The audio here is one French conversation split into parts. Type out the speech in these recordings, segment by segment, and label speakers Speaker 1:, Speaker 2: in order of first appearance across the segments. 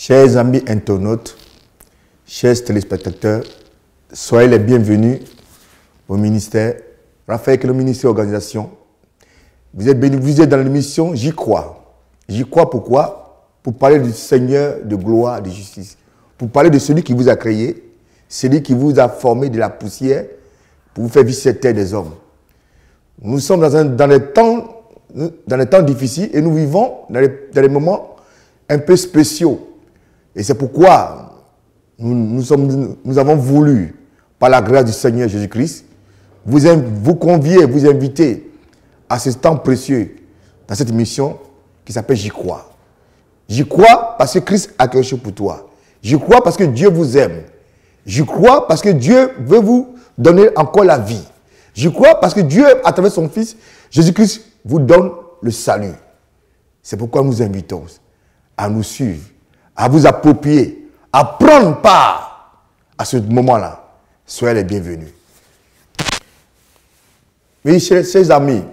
Speaker 1: Chers amis internautes, chers téléspectateurs, soyez les bienvenus au ministère. Raphaël, le ministère Organisation. Vous êtes dans l'émission J'y crois. J'y crois pourquoi? Pour parler du Seigneur de gloire, de justice. Pour parler de celui qui vous a créé, celui qui vous a formé de la poussière pour vous faire vivre cette terre des hommes. Nous sommes dans les temps difficiles et nous vivons dans les moments un peu spéciaux. Et c'est pourquoi nous avons voulu, par la grâce du Seigneur Jésus-Christ, vous convier, vous inviter à ce temps précieux dans cette mission qui s'appelle J'y crois. J'y crois parce que Christ a quelque chose pour toi. J'y crois parce que Dieu vous aime. J'y crois parce que Dieu veut vous donner encore la vie. J'y crois parce que Dieu, à travers son Fils, Jésus-Christ, vous donne le salut. C'est pourquoi nous invitons à nous suivre, à vous approprier, à prendre part à ce moment-là. Soyez les bienvenus. Oui, chers amis,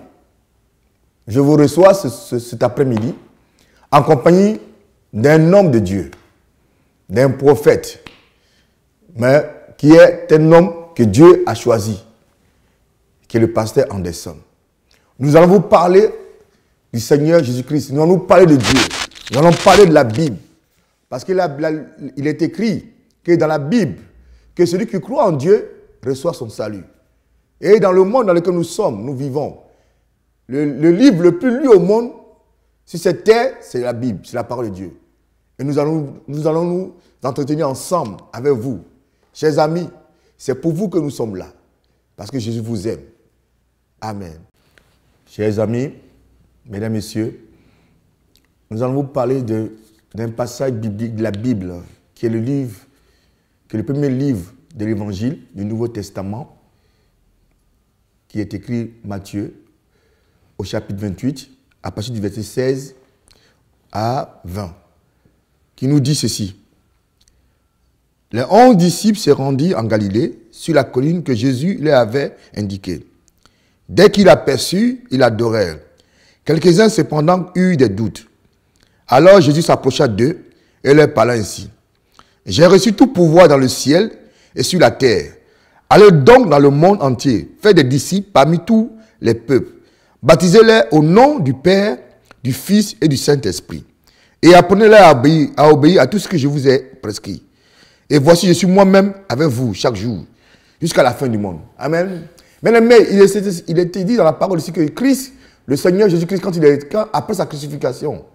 Speaker 1: je vous reçois cet après-midi en compagnie d'un homme de Dieu, d'un prophète, mais qui est un homme que Dieu a choisi, qui est le pasteur Anderson. Nous allons vous parler du Seigneur Jésus-Christ. Nous allons vous parler de Dieu. Nous allons parler de la Bible. Parce qu'il est écrit que dans la Bible, que celui qui croit en Dieu reçoit son salut. Et dans le monde dans lequel nous sommes, nous vivons, le livre le plus lu au monde, sur cette terre, c'est la Bible, c'est la parole de Dieu. Et nous allons nous entretenir ensemble avec vous. Chers amis, c'est pour vous que nous sommes là. Parce que Jésus vous aime. Amen. Chers amis, mesdames, messieurs, nous allons vous parler d'un passage biblique de la Bible, qui est le premier livre de l'Évangile du Nouveau Testament, qui est écrit Matthieu, au chapitre 28, à partir du verset 16 à 20, qui nous dit ceci. Les 11 disciples se rendirent en Galilée, sur la colline que Jésus leur avait indiquée. Dès qu'ils l'aperçurent, ils l'adorèrent. Quelques-uns cependant eurent des doutes. Alors Jésus s'approcha d'eux et leur parla ainsi. J'ai reçu tout pouvoir dans le ciel et sur la terre. Allez donc dans le monde entier, faites des disciples parmi tous les peuples. Baptisez-les au nom du Père, du Fils et du Saint-Esprit. Et apprenez-les à obéir à tout ce que je vous ai prescrit. Et voici, je suis moi-même avec vous chaque jour, jusqu'à la fin du monde. Amen. Mais il était dit dans la parole ici que Christ, le Seigneur Jésus-Christ, après sa crucifixion,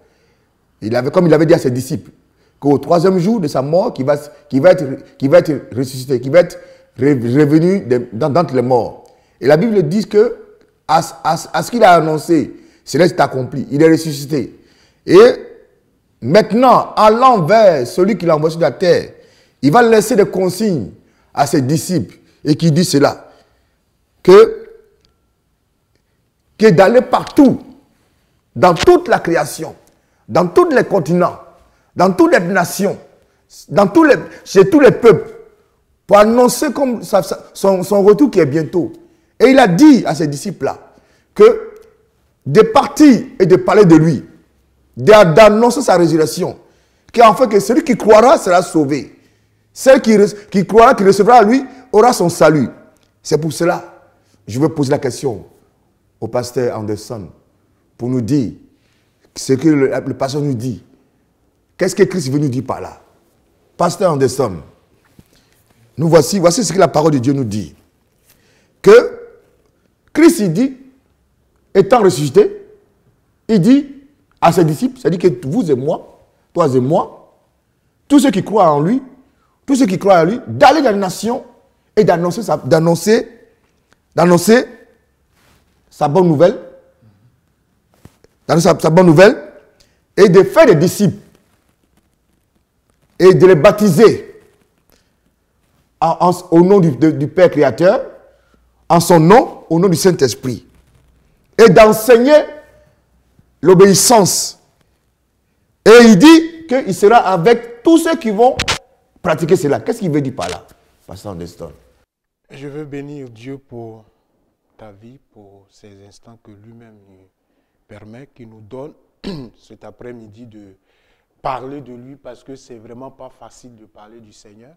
Speaker 1: comme il avait dit à ses disciples, qu'au troisième jour de sa mort, qui va être ressuscité, qui va être revenu d'entre les morts. Et la Bible dit que à ce qu'il a annoncé, cela s'est accompli. Il est ressuscité. Et maintenant, allant vers celui qui l'a envoyé sur la terre, il va laisser des consignes à ses disciples et qui dit cela, que d'aller partout, dans toute la création, dans tous les continents, dans toutes les nations, chez tous les peuples, pour annoncer comme son retour qui est bientôt. Et il a dit à ses disciples-là que de partir et de parler de lui, d'annoncer sa résurrection, qu'en fait que celui qui croira sera sauvé. Celui qui croira, qui recevra lui, aura son salut. C'est pour cela je veux poser la question au pasteur Anderson pour nous dire ce que le pasteur nous dit. Qu'est-ce que Christ veut nous dire par là? Pasteur Anderson, voici ce que la parole de Dieu nous dit. Que Christ, il dit, étant ressuscité, il dit à ses disciples, c'est-à-dire que vous et moi, toi et moi, tous ceux qui croient en lui, d'aller dans les nations et d'annoncer sa bonne nouvelle, et de faire des disciples et de les baptiser au nom du Père Créateur, en son nom, au nom du Saint-Esprit, et d'enseigner l'obéissance. Et il dit qu'il sera avec tous ceux qui vont pratiquer cela. Qu'est-ce qu'il veut dire par là, Pasteur Anderson?
Speaker 2: Je veux bénir Dieu pour ta vie, pour ces instants que lui-même nous permet, qu'il nous donne cet après-midi de parler de lui parce que c'est vraiment pas facile de parler du Seigneur.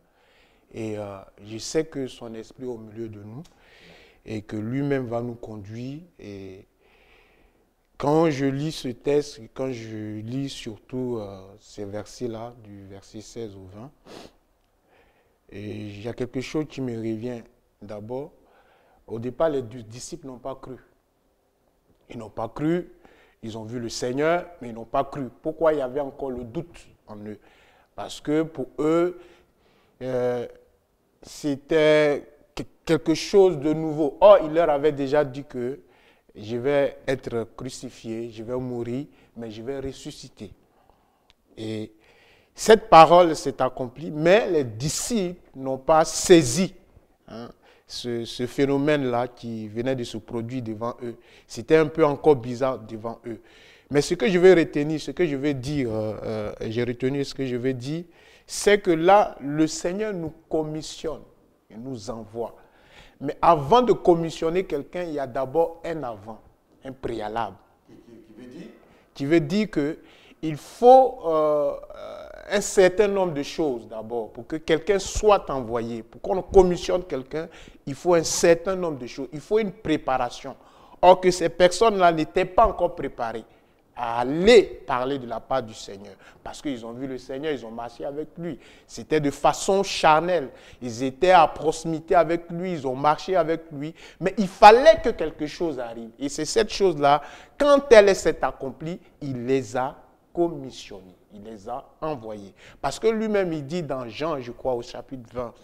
Speaker 2: Et je sais que son esprit est au milieu de nous et que lui-même va nous conduire. Et quand je lis ce texte, quand je lis surtout ces versets-là, du verset 16 au 20, et il y a quelque chose qui me revient d'abord. Au départ, les disciples n'ont pas cru. Ils n'ont pas cru, ils ont vu le Seigneur, mais ils n'ont pas cru. Pourquoi il y avait encore le doute en eux? Parce que pour eux, c'était quelque chose de nouveau. Or, il leur avait déjà dit que je vais être crucifié, je vais mourir, mais je vais ressusciter. Et cette parole s'est accomplie, mais les disciples n'ont pas saisi ce phénomène-là qui venait de se produire devant eux. C'était un peu encore bizarre devant eux. Mais ce que je vais retenir, ce que je vais dire, j'ai retenu ce que je vais dire, c'est que là, le Seigneur nous commissionne, il nous envoie. Mais avant de commissionner quelqu'un, il y a d'abord un avant, un préalable. Qui veut dire qu'il faut un certain nombre de choses d'abord pour que quelqu'un soit envoyé. Pour qu'on commissionne quelqu'un, il faut un certain nombre de choses. Il faut une préparation. Or que ces personnes-là n'étaient pas encore préparées à aller parler de la part du Seigneur. Parce qu'ils ont vu le Seigneur, ils ont marché avec lui. C'était de façon charnelle. Ils étaient à proximité avec lui, ils ont marché avec lui. Mais il fallait que quelque chose arrive. Et c'est cette chose-là, quand elle s'est accomplie, il les a commissionnés. Il les a envoyés. Parce que lui-même, il dit dans Jean, je crois, au chapitre 20,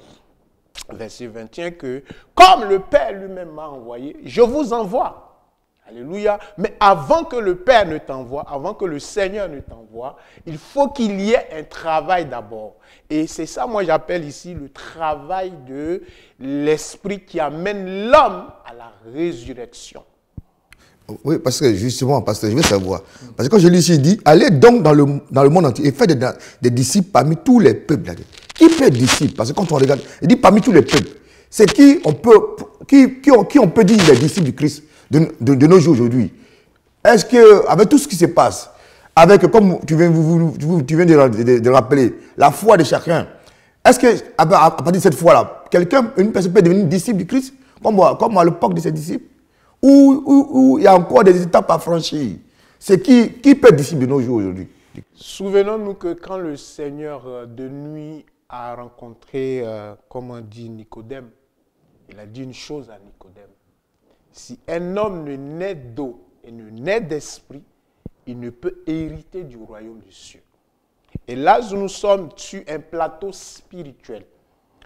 Speaker 2: verset 21, que comme le Père lui-même m'a envoyé, je vous envoie. Alléluia. Mais avant que le Père ne t'envoie, avant que le Seigneur ne t'envoie, il faut qu'il y ait un travail d'abord. Et c'est ça, moi, j'appelle ici le travail de l'esprit qui amène l'homme à la résurrection.
Speaker 1: Oui, parce que justement, parce que je veux savoir. Parce que quand je lis ici, il dit, allez donc dans le monde entier et faites des disciples parmi tous les peuples. Qui peut être disciple? Parce que quand on regarde, il dit parmi tous les peuples. C'est qui on peut dire les disciples du Christ de nos jours aujourd'hui? Est-ce que, avec tout ce qui se passe, avec, comme tu viens de rappeler, la foi de chacun, est-ce qu'à partir de cette foi-là, une personne peut devenir disciple du Christ, comme à l'époque de ses disciples? Où il y a encore des étapes à franchir? C'est qui peut être disciple de nos jours aujourd'hui?
Speaker 2: Souvenons-nous que quand le Seigneur de nuit a rencontré, comme on dit, Nicodème, il a dit une chose à Nicodème. Si un homme ne naît d'eau et ne naît d'esprit, il ne peut hériter du royaume des cieux. Et là, nous sommes sur un plateau spirituel.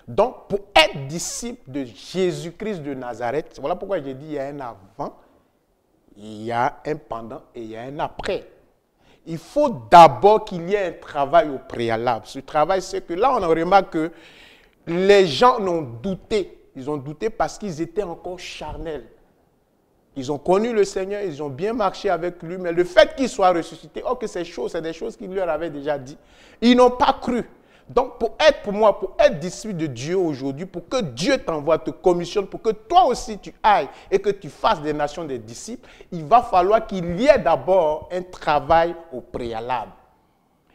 Speaker 2: Donc, pour être disciple de Jésus-Christ de Nazareth, voilà pourquoi j'ai dit il y a un avant, il y a un pendant et il y a un après. Il faut d'abord qu'il y ait un travail au préalable. Ce travail, c'est que là, on remarque que les gens ont douté. Ils ont douté parce qu'ils étaient encore charnels. Ils ont connu le Seigneur, ils ont bien marché avec lui, mais le fait qu'il soit ressuscité, oh que ces choses, c'est des choses qu'il leur avait déjà dit, ils n'ont pas cru. Donc, pour être disciple de Dieu aujourd'hui, pour que Dieu t'envoie, te commissionne, pour que toi aussi tu ailles et que tu fasses des nations des disciples, il va falloir qu'il y ait d'abord un travail au préalable.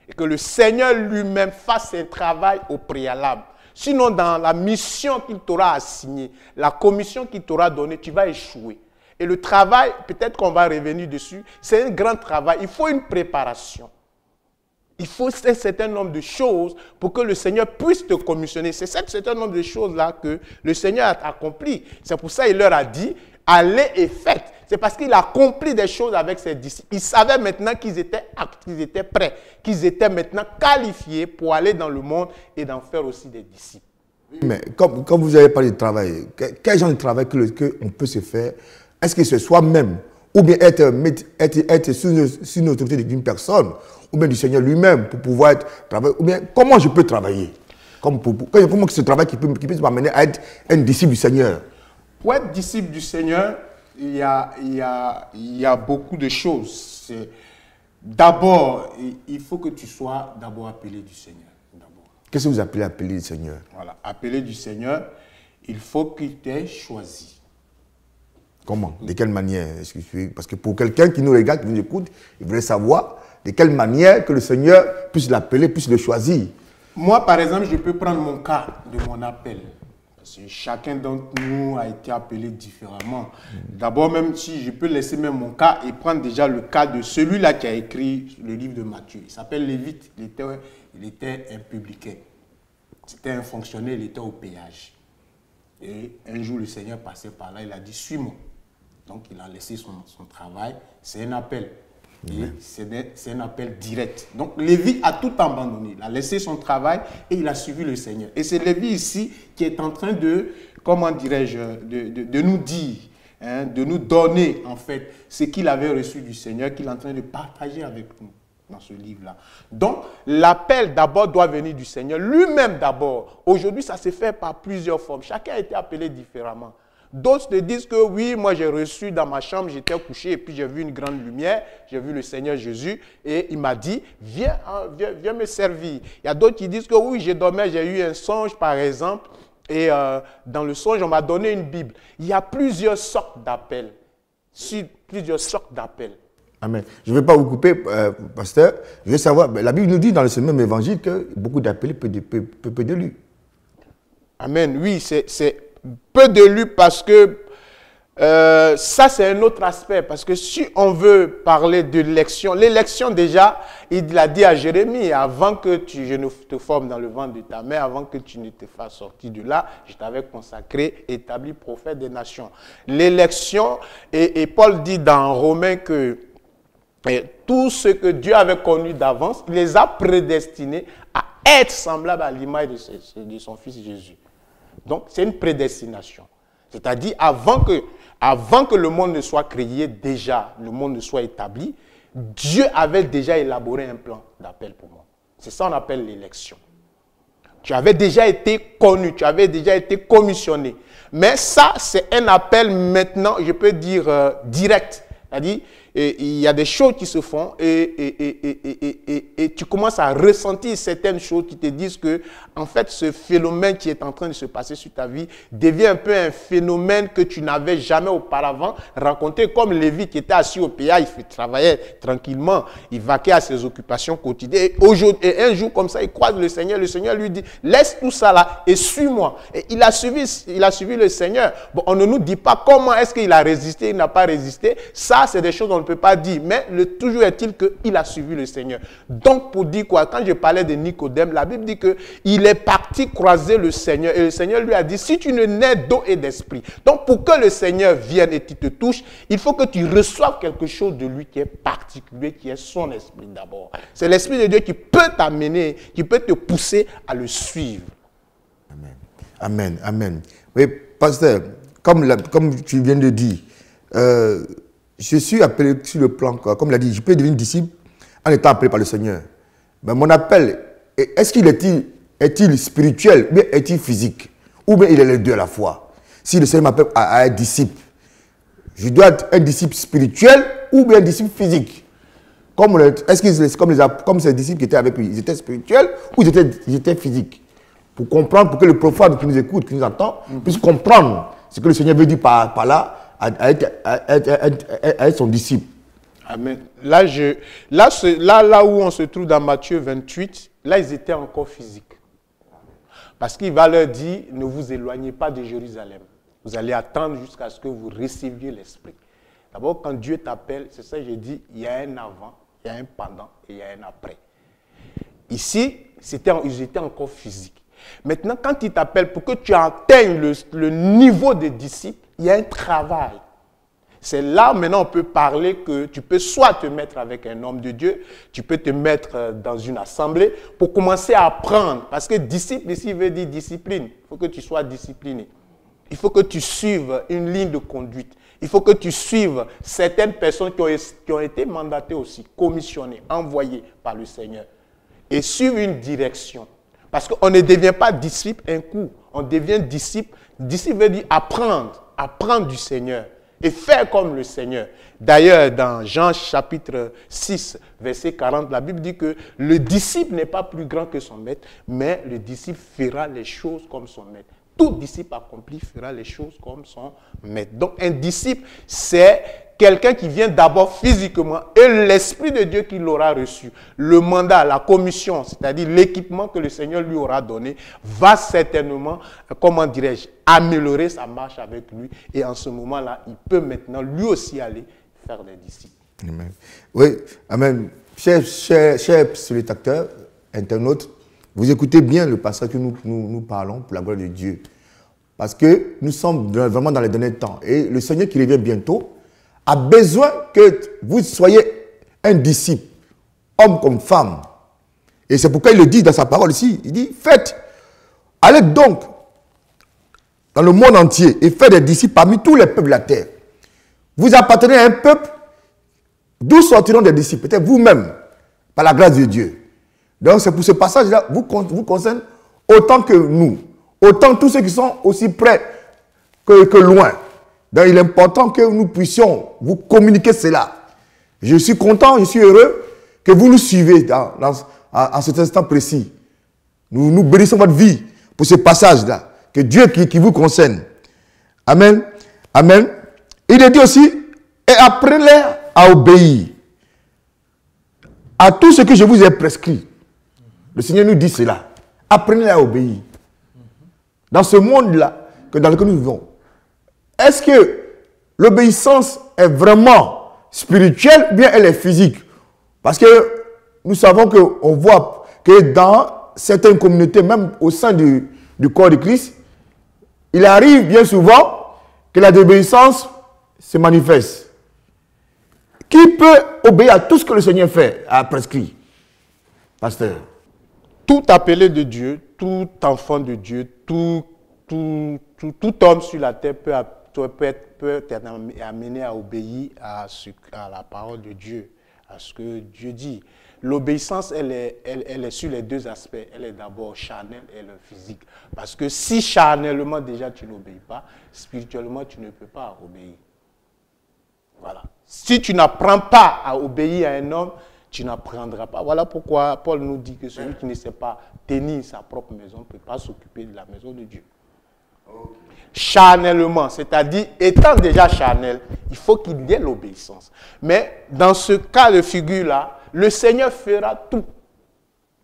Speaker 2: Et que le Seigneur lui-même fasse un travail au préalable. Sinon, dans la mission qu'il t'aura assignée, la commission qu'il t'aura donnée, tu vas échouer. Et le travail, peut-être qu'on va revenir dessus, c'est un grand travail. Il faut une préparation. Il faut un certain nombre de choses pour que le Seigneur puisse te commissionner. C'est un certain nombre de choses-là que le Seigneur a accompli. C'est pour ça qu'il leur a dit, allez et faites. C'est parce qu'il a accompli des choses avec ses disciples. Il savait maintenant qu'ils étaient aptes, qu'ils étaient prêts, qu'ils étaient maintenant qualifiés pour aller dans le monde et d'en faire aussi des disciples.
Speaker 1: Mais comme vous avez parlé de travail, quel genre de travail qu'on peut se faire? Est-ce que c'est soi-même, ou bien être sous une autorité d'une personne, ou bien du Seigneur lui-même pour pouvoir travailler, ou bien comment je peux travailler? Comment ce travail qui peut m'amener à être un disciple du Seigneur?
Speaker 2: Pour être disciple du Seigneur, il y a beaucoup de choses. D'abord, il faut que tu sois d'abord appelé du Seigneur.
Speaker 1: Qu'est-ce que vous appelez appeler du Seigneur?
Speaker 2: Voilà, appelé du Seigneur, il faut qu'il t'ait choisi.
Speaker 1: Comment? De quelle manière? Parce que pour quelqu'un qui nous regarde, qui nous écoute, il voudrait savoir de quelle manière que le Seigneur puisse l'appeler, puisse le choisir.
Speaker 2: Moi, par exemple, je peux prendre mon cas de mon appel. Parce que chacun d'entre nous a été appelé différemment. D'abord, même si je peux laisser même mon cas et prendre déjà le cas de celui-là qui a écrit le livre de Matthieu. Il s'appelle Lévite, il était un publicain. C'était un fonctionnaire, il était au péage. Et un jour, le Seigneur passait par là, il a dit, suis-moi. Donc, il a laissé son travail. C'est un appel. C'est un appel direct. Donc, Lévi a tout abandonné. Il a laissé son travail et il a suivi le Seigneur. Et c'est Lévi ici qui est en train de, comment dirais-je, de nous dire, hein, de nous donner, en fait, ce qu'il avait reçu du Seigneur, qu'il est en train de partager avec nous dans ce livre-là. Donc, l'appel d'abord doit venir du Seigneur lui-même d'abord. Aujourd'hui, ça se fait par plusieurs formes. Chacun a été appelé différemment. D'autres te disent que oui, moi j'ai reçu dans ma chambre, j'étais couché et puis j'ai vu une grande lumière, j'ai vu le Seigneur Jésus et il m'a dit, viens me servir. Il y a d'autres qui disent que oui, j'ai dormi, j'ai eu un songe par exemple et dans le songe, on m'a donné une Bible. Il y a plusieurs sortes d'appels, plusieurs sortes d'appels.
Speaker 1: Amen. Je ne vais pas vous couper, pasteur. Je veux savoir, la Bible nous dit dans ce même évangile que beaucoup d'appelés, peu d'élus.
Speaker 2: Amen. Oui, c'est peu d'élus parce que ça c'est un autre aspect. Parce que si on veut parler de l'élection déjà, il l'a dit à Jérémie, avant que je ne te forme dans le ventre de ta mère, avant que tu ne te fasses sortir de là, je t'avais consacré, établi prophète des nations. L'élection, et Paul dit dans Romains que tout ce que Dieu avait connu d'avance, il les a prédestinés à être semblables à l'image de son Fils Jésus. Donc, c'est une prédestination. C'est-à-dire, avant que le monde ne soit créé, déjà, le monde ne soit établi, Dieu avait déjà élaboré un plan d'appel pour moi. C'est ça qu'on appelle l'élection. Tu avais déjà été connu, tu avais déjà été commissionné. Mais ça, c'est un appel maintenant, je peux dire, direct. C'est-à-dire, il y a des choses qui se font et tu commences à ressentir certaines choses qui te disent que, en fait, ce phénomène qui est en train de se passer sur ta vie devient un peu un phénomène que tu n'avais jamais auparavant rencontré, comme Lévi qui était assis au péage, il travaillait tranquillement, il vaquait à ses occupations quotidiennes. Et un jour comme ça, il croise le Seigneur lui dit, laisse tout ça là et suis-moi. Et il a suivi le Seigneur. Bon, on ne nous dit pas comment est-ce qu'il a résisté, il n'a pas résisté. Ça, c'est des choses qu'on ne peut pas dire, mais toujours est-il qu'il a suivi le Seigneur. Donc, pour dire quoi, quand je parlais de Nicodème, la Bible dit qu'il est parti croiser le Seigneur et le Seigneur lui a dit, si tu ne nais d'eau et d'esprit, donc pour que le Seigneur vienne et qu'il te touche, il faut que tu reçoives quelque chose de lui qui est particulier, qui est son esprit d'abord. C'est l'Esprit de Dieu qui peut t'amener, qui peut te pousser à le suivre.
Speaker 1: Amen. Amen. Amen. Oui, pasteur, comme tu viens de dire, je suis appelé sur le plan, comme il a dit, je peux devenir disciple en étant appelé par le Seigneur. Mais mon appel, est-ce qu'il est-il spirituel ou bien est-il physique? Ou bien il est les deux à la fois? Si le Seigneur m'appelle à être disciple, je dois être un disciple spirituel ou bien un disciple physique? Comme ces disciples qui étaient avec lui, ils étaient spirituels ou ils étaient physiques? Pour comprendre, pour que le profane qui nous écoute, qui nous entend, puisse comprendre ce que le Seigneur veut dire par là, à être son disciple.
Speaker 2: Amen. Là où on se trouve dans Matthieu 28, là ils étaient encore physiques. Parce qu'il va leur dire, ne vous éloignez pas de Jérusalem. Vous allez attendre jusqu'à ce que vous receviez l'Esprit. D'abord, quand Dieu t'appelle, c'est ça que j'ai dit, il y a un avant, il y a un pendant et il y a un après. Ici, ils étaient encore physiques. Maintenant, quand il t'appelle pour que tu atteignes le niveau de disciple, il y a un travail. C'est là, maintenant, on peut parler que tu peux soit te mettre avec un homme de Dieu, tu peux te mettre dans une assemblée pour commencer à apprendre. Parce que disciple ici veut dire discipline. Il faut que tu sois discipliné. Il faut que tu suives une ligne de conduite. Il faut que tu suives certaines personnes qui ont été mandatées aussi, commissionnées, envoyées par le Seigneur. Et suivre une direction. Parce qu'on ne devient pas disciple un coup. On devient disciple. Disciple veut dire apprendre du Seigneur. Et faire comme le Seigneur. D'ailleurs, dans Jean chapitre 6, verset 40, la Bible dit que le disciple n'est pas plus grand que son maître, mais le disciple fera les choses comme son maître. tout disciple accompli fera les choses comme son maître. Donc un disciple, c'est quelqu'un qui vient d'abord physiquement et l'Esprit de Dieu qui l'aura reçu. Le mandat, la commission, c'est-à-dire l'équipement que le Seigneur lui aura donné, va certainement, comment dirais-je, améliorer sa marche avec lui. Et en ce moment-là, il peut maintenant lui aussi aller faire des disciples.
Speaker 1: Amen. Oui, amen. Chers téléspectateurs, internautes, vous écoutez bien le passage que nous parlons pour la gloire de Dieu. Parce que nous sommes vraiment dans les derniers temps. Et le Seigneur qui revient bientôt a besoin que vous soyez un disciple, homme comme femme. Et c'est pourquoi il le dit dans sa parole ici. Il dit, faites, allez donc dans le monde entier et faites des disciples parmi tous les peuples de la terre. Vous appartenez à un peuple d'où sortiront des disciples, peut-être vous-même, par la grâce de Dieu. Donc c'est pour ce passage-là, vous concerne autant que nous, autant tous ceux qui sont aussi près que loin. Donc il est important que nous puissions vous communiquer cela. Je suis content, je suis heureux que vous nous suivez à cet instant précis. Nous bénissons votre vie pour ce passage-là. Que Dieu qui vous concerne. Amen. Amen. Il est dit aussi, et apprenez à obéir à tout ce que je vous ai prescrit. Le Seigneur nous dit cela. Apprenez à obéir. Dans ce monde-là, dans lequel nous vivons, est-ce que l'obéissance est vraiment spirituelle ou bien elle est physique? Parce que nous savons qu'on voit que dans certaines communautés, même au sein du corps de Christ, il arrive bien souvent que la désobéissance se manifeste. Qui peut obéir à tout ce que le Seigneur fait, a prescrit? Pasteur.
Speaker 2: Tout appelé de Dieu, tout enfant de Dieu, tout homme sur la terre peut être amené à obéir à la parole de Dieu, à ce que Dieu dit. L'obéissance, elle est sur les deux aspects. Elle est d'abord charnelle et le physique. Parce que si charnellement déjà tu n'obéis pas, spirituellement tu ne peux pas obéir. Voilà. Si tu n'apprends pas à obéir à un homme, tu n'apprendras pas. Voilà pourquoi Paul nous dit que celui qui ne sait pas tenir sa propre maison ne peut pas s'occuper de la maison de Dieu. Okay. Charnellement, c'est-à-dire étant déjà charnel, il faut qu'il y ait l'obéissance. Mais dans ce cas de figure-là, le Seigneur fera tout.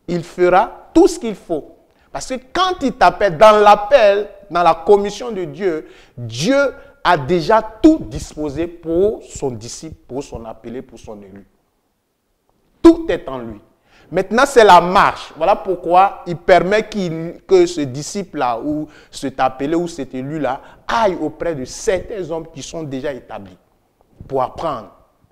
Speaker 2: Il fera tout ce qu'il faut. Parce que quand il t'appelle, dans l'appel, dans la commission de Dieu, Dieu a déjà tout disposé pour son disciple, pour son appelé, pour son élu. Tout est en lui. Maintenant, c'est la marche. Voilà pourquoi il permet que ce disciple-là, ou cet appelé, ou cet élu-là, aille auprès de certains hommes qui sont déjà établis, pour apprendre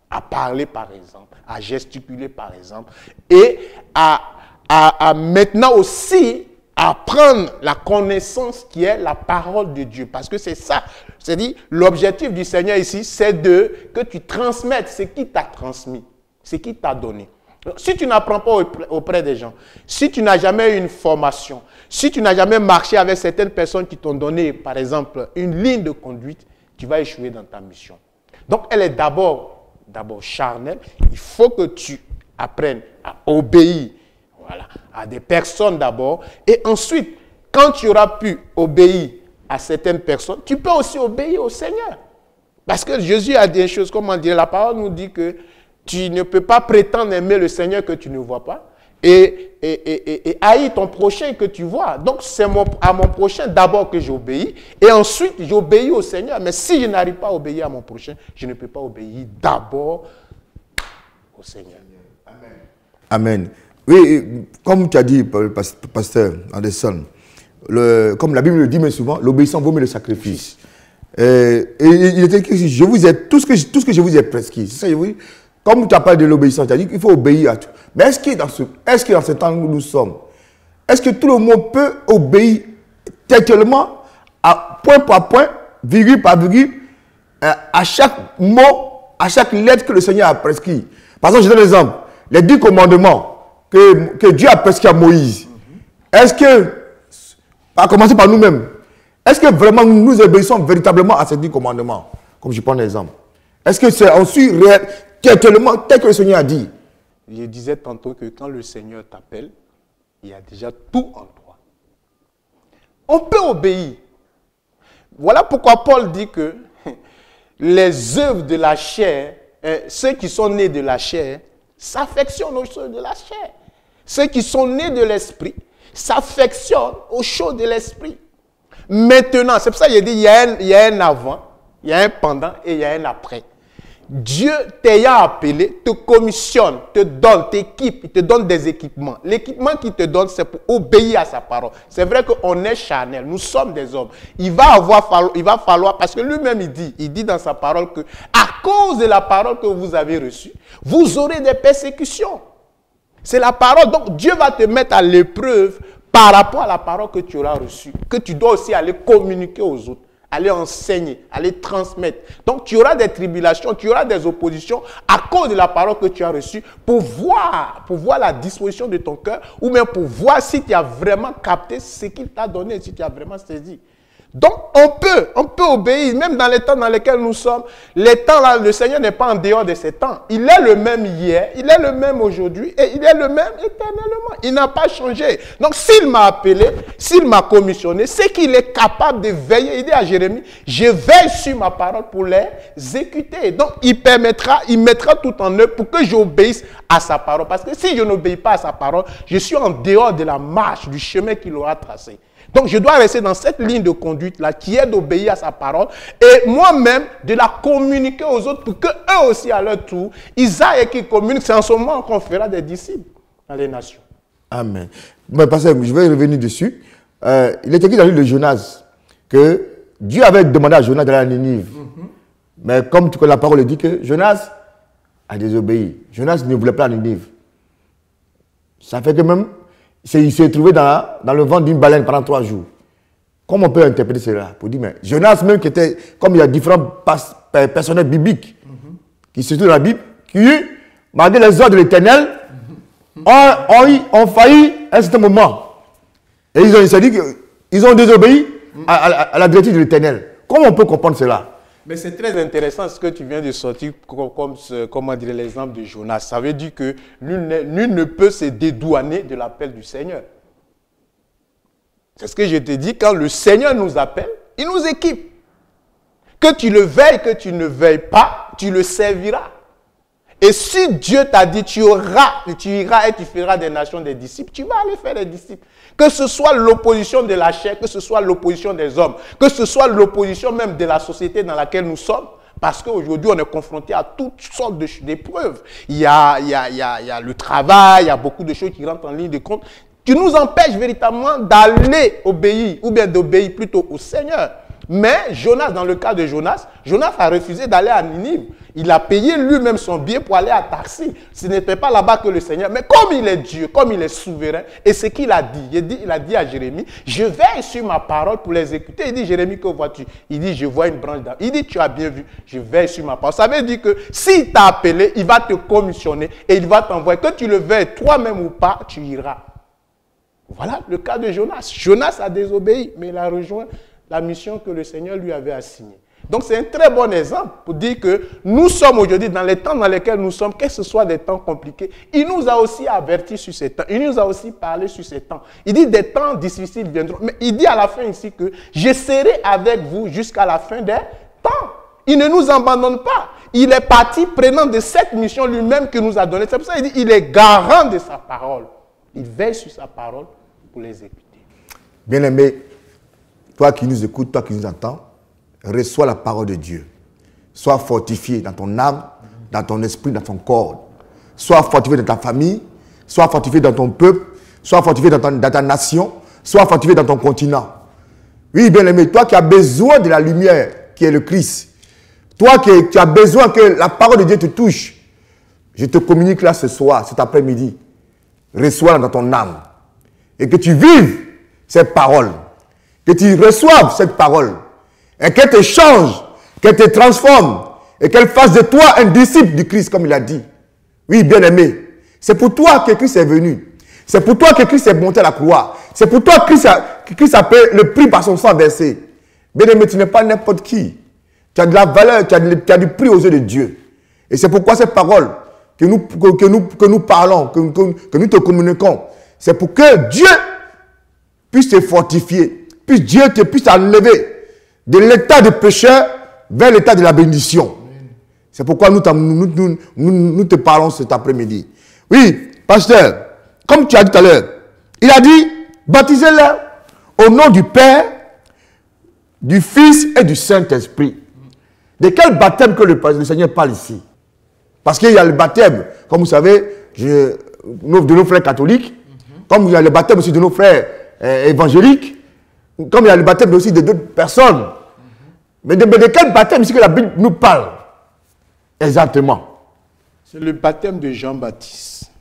Speaker 2: à parler, par exemple, à gesticuler, par exemple, et à maintenant aussi apprendre la connaissance qui est la parole de Dieu. Parce que c'est ça. C'est-à-dire, l'objectif du Seigneur ici, c'est que tu transmettes ce qu'il t'a transmis, ce qu'il t'a donné. Si tu n'apprends pas auprès des gens, si tu n'as jamais eu une formation, si tu n'as jamais marché avec certaines personnes qui t'ont donné, par exemple, une ligne de conduite, tu vas échouer dans ta mission. Donc, elle est d'abord charnelle. Il faut que tu apprennes à obéir, voilà, à des personnes d'abord. Et ensuite, quand tu auras pu obéir à certaines personnes, tu peux aussi obéir au Seigneur. Parce que Jésus a dit une chose, comment dire, la parole nous dit que tu ne peux pas prétendre aimer le Seigneur que tu ne vois pas et haïr ton prochain que tu vois. Donc, c'est à mon prochain d'abord que j'obéis et ensuite j'obéis au Seigneur. Mais si je n'arrive pas à obéir à mon prochain, je ne peux pas obéir d'abord au Seigneur.
Speaker 1: Amen. Amen. Oui, comme tu as dit, pasteur Anderson, comme la Bible le dit mais souvent, l'obéissance vaut mieux le sacrifice. Et il était écrit, je vous ai tout ce que je vous ai prescrit. C'est ça, je vous dis. Comme tu as parlé de l'obéissance, tu as dit qu'il faut obéir à tout. Mais est-ce que dans ce temps où nous sommes, est-ce que tout le monde peut obéir tellement, point par point, virgule par virgule, à chaque mot, à chaque lettre que le Seigneur a prescrit? Par exemple, je donne un exemple. Les 10 commandements que Dieu a prescrits à Moïse. Est-ce que, à commencer par nous-mêmes, est-ce que vraiment nous obéissons véritablement à ces 10 commandements? Comme je prends un exemple. Est-ce que c'est ensuite réel? Tellement, tel que le Seigneur a dit.
Speaker 2: Je disais tantôt que quand le Seigneur t'appelle, il y a déjà tout en toi. On peut obéir, Voilà pourquoi Paul dit que les œuvres de la chair, ceux qui sont nés de la chair, s'affectionnent aux choses de la chair. Ceux qui sont nés de l'esprit s'affectionnent aux choses de l'esprit. Maintenant, c'est pour ça qu'il dit il y a un avant, il y a un pendant et il y a un après. Dieu t'ayant appelé, te commissionne, te donne, t'équipe, il te donne des équipements. L'équipement qu'il te donne, c'est pour obéir à sa parole. C'est vrai qu'on est charnel, nous sommes des hommes. Il va falloir, parce que lui-même il dit dans sa parole que à cause de la parole que vous avez reçue, vous aurez des persécutions. C'est la parole, donc Dieu va te mettre à l'épreuve par rapport à la parole que tu auras reçue, que tu dois aussi aller communiquer aux autres. Aller enseigner, aller transmettre. Donc, tu auras des tribulations, tu auras des oppositions à cause de la parole que tu as reçue pour voir la disposition de ton cœur ou même pour voir si tu as vraiment capté ce qu'il t'a donné, si tu as vraiment saisi. Donc, on peut obéir, même dans les temps dans lesquels nous sommes. Les temps là, le Seigneur n'est pas en dehors de ces temps. Il est le même hier, il est le même aujourd'hui et il est le même éternellement. Il n'a pas changé. Donc, s'il m'a appelé, s'il m'a commissionné, c'est qu'il est capable de veiller. Il dit à Jérémie, je veille sur ma parole pour les exécuter. Donc, il mettra tout en œuvre pour que j'obéisse à sa parole. Parce que si je n'obéis pas à sa parole, je suis en dehors de la marche, du chemin qu'il aura tracé. Donc, je dois rester dans cette ligne de conduite-là qui est d'obéir à sa parole et moi-même de la communiquer aux autres pour qu'eux aussi, à leur tour, ils aillent et qu'ils communiquent. C'est en ce moment qu'on fera des disciples dans les nations.
Speaker 1: Amen. Mais pasteur, je vais revenir dessus. Il est écrit dans le livre de Jonas que Dieu avait demandé à Jonas d'aller à Ninive. Mais comme tu connais la parole, il dit que Jonas a désobéi. Jonas ne voulait pas à Ninive. Ça fait que même... il s'est trouvé dans le ventre d'une baleine pendant 3 jours. Comment on peut interpréter cela? Pour dire, mais Jonas même qui était, comme il y a différents personnages bibliques qui se trouvent dans la Bible, qui, malgré les ordres de l'Éternel, ont failli à un certain moment. Et ils ont désobéi à la directive de l'Éternel. Comment on peut comprendre cela?
Speaker 2: Mais c'est très intéressant ce que tu viens de sortir comme l'exemple de Jonas. Ça veut dire que nul ne peut se dédouaner de l'appel du Seigneur. C'est ce que je te dis, quand le Seigneur nous appelle, il nous équipe. Que tu le veilles, que tu ne veilles pas, tu le serviras. Et si Dieu t'a dit, tu iras et tu feras des nations des disciples, tu vas aller faire des disciples. Que ce soit l'opposition de la chair, que ce soit l'opposition des hommes, que ce soit l'opposition même de la société dans laquelle nous sommes, parce qu'aujourd'hui, on est confronté à toutes sortes d'épreuves. Il y a le travail, il y a beaucoup de choses qui rentrent en ligne de compte, qui nous empêchent véritablement d'aller obéir, ou bien d'obéir plutôt au Seigneur. Mais Jonas, dans le cas de Jonas, Jonas a refusé d'aller à Ninive. Il a payé lui-même son billet pour aller à Tarsis. Ce n'était pas là-bas que le Seigneur. Mais comme il est Dieu, comme il est souverain, et ce qu'il a dit, il a dit à Jérémie, je veille sur ma parole pour l'exécuter. Il dit, Jérémie, que vois-tu? Il dit, je vois une branche d'arbre. Il dit, tu as bien vu, je veille sur ma parole. Ça veut dire que s'il t'a appelé, il va te commissionner et il va t'envoyer. Que tu le veilles toi-même ou pas, tu iras. Voilà le cas de Jonas. Jonas a désobéi, mais il a rejoint la mission que le Seigneur lui avait assignée. Donc c'est un très bon exemple pour dire que nous sommes aujourd'hui dans les temps dans lesquels nous sommes, que ce soit des temps compliqués. Il nous a aussi avertis sur ces temps. Il nous a aussi parlé sur ces temps. Il dit des temps difficiles viendront. Mais il dit à la fin ici que je serai avec vous jusqu'à la fin des temps. Il ne nous abandonne pas. Il est parti prenant de cette mission lui-même qu'il nous a donnée. C'est pour ça qu'il dit il est garant de sa parole. Il veille sur sa parole pour l'exécuter.
Speaker 1: Bien-aimé, toi qui nous écoutes, toi qui nous entends, reçois la parole de Dieu. Sois fortifié dans ton âme, dans ton esprit, dans ton corps. Sois fortifié dans ta famille, sois fortifié dans ton peuple, sois fortifié dans ta nation, sois fortifié dans ton continent. Oui, bien-aimé, toi qui as besoin de la lumière qui est le Christ, toi qui as besoin que la parole de Dieu te touche, je te communique là ce soir, cet après-midi. Reçois dans ton âme. Et que tu vives cette parole. Que tu reçoives cette parole. Et qu'elle te change, qu'elle te transforme. Et qu'elle fasse de toi un disciple du Christ, comme il a dit. Oui, bien-aimé. C'est pour toi que Christ est venu. C'est pour toi que Christ est monté à la croix. C'est pour toi que Christ a payé le prix par son sang versé. Bien-aimé, tu n'es pas n'importe qui. Tu as de la valeur, tu as du prix aux yeux de Dieu. Et c'est pourquoi cette parole que nous parlons, que nous te communiquons, c'est pour que Dieu puisse te fortifier, puisse Dieu puisse t'enlever de l'état de pécheur vers l'état de la bénédiction. C'est pourquoi nous te parlons cet après-midi. Oui, pasteur, comme tu as dit tout à l'heure, il a dit, baptisez-les au nom du Père, du Fils et du Saint-Esprit. De quel baptême que le Seigneur parle ici? Parce qu'il y a le baptême, comme vous savez, de nos frères catholiques, comme il y a le baptême aussi de nos frères évangéliques, comme il y a le baptême aussi de d'autres personnes. Mais de quel baptême ici que la Bible nous parle? Exactement.
Speaker 2: C'est le baptême de Jean-Baptiste.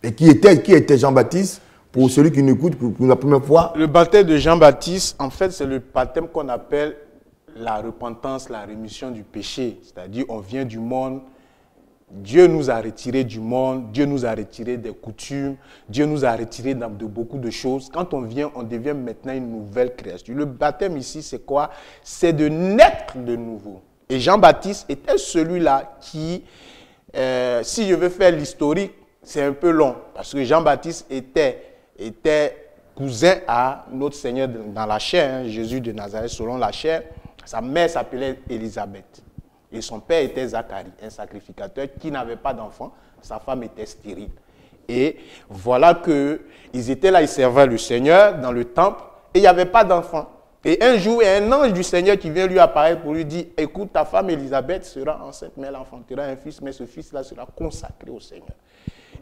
Speaker 1: Et qui était Jean-Baptiste, pour celui qui nous écoute pour la première fois?
Speaker 2: Le baptême de Jean-Baptiste, en fait, c'est le baptême qu'on appelle la repentance, la rémission du péché. C'est-à-dire, on vient du monde, Dieu nous a retirés du monde, Dieu nous a retirés des coutumes, Dieu nous a retirés de beaucoup de choses. Quand on vient, on devient maintenant une nouvelle créature. Le baptême ici, c'est quoi? C'est de naître de nouveau. Et Jean-Baptiste était celui-là qui, si je veux faire l'historique, c'est un peu long, parce que Jean-Baptiste était cousin à notre Seigneur dans la chair, hein, Jésus de Nazareth selon la chair. Sa mère s'appelait Élisabeth. Et son père était Zacharie, un sacrificateur qui n'avait pas d'enfant. Sa femme était stérile. Et voilà qu'ils étaient là, ils servaient le Seigneur dans le temple et il n'y avait pas d'enfant. Et un jour, il y a un ange du Seigneur qui vient lui apparaître pour lui dire, écoute, ta femme Élisabeth sera enceinte, mais elle enfantera un fils, mais ce fils-là sera consacré au Seigneur.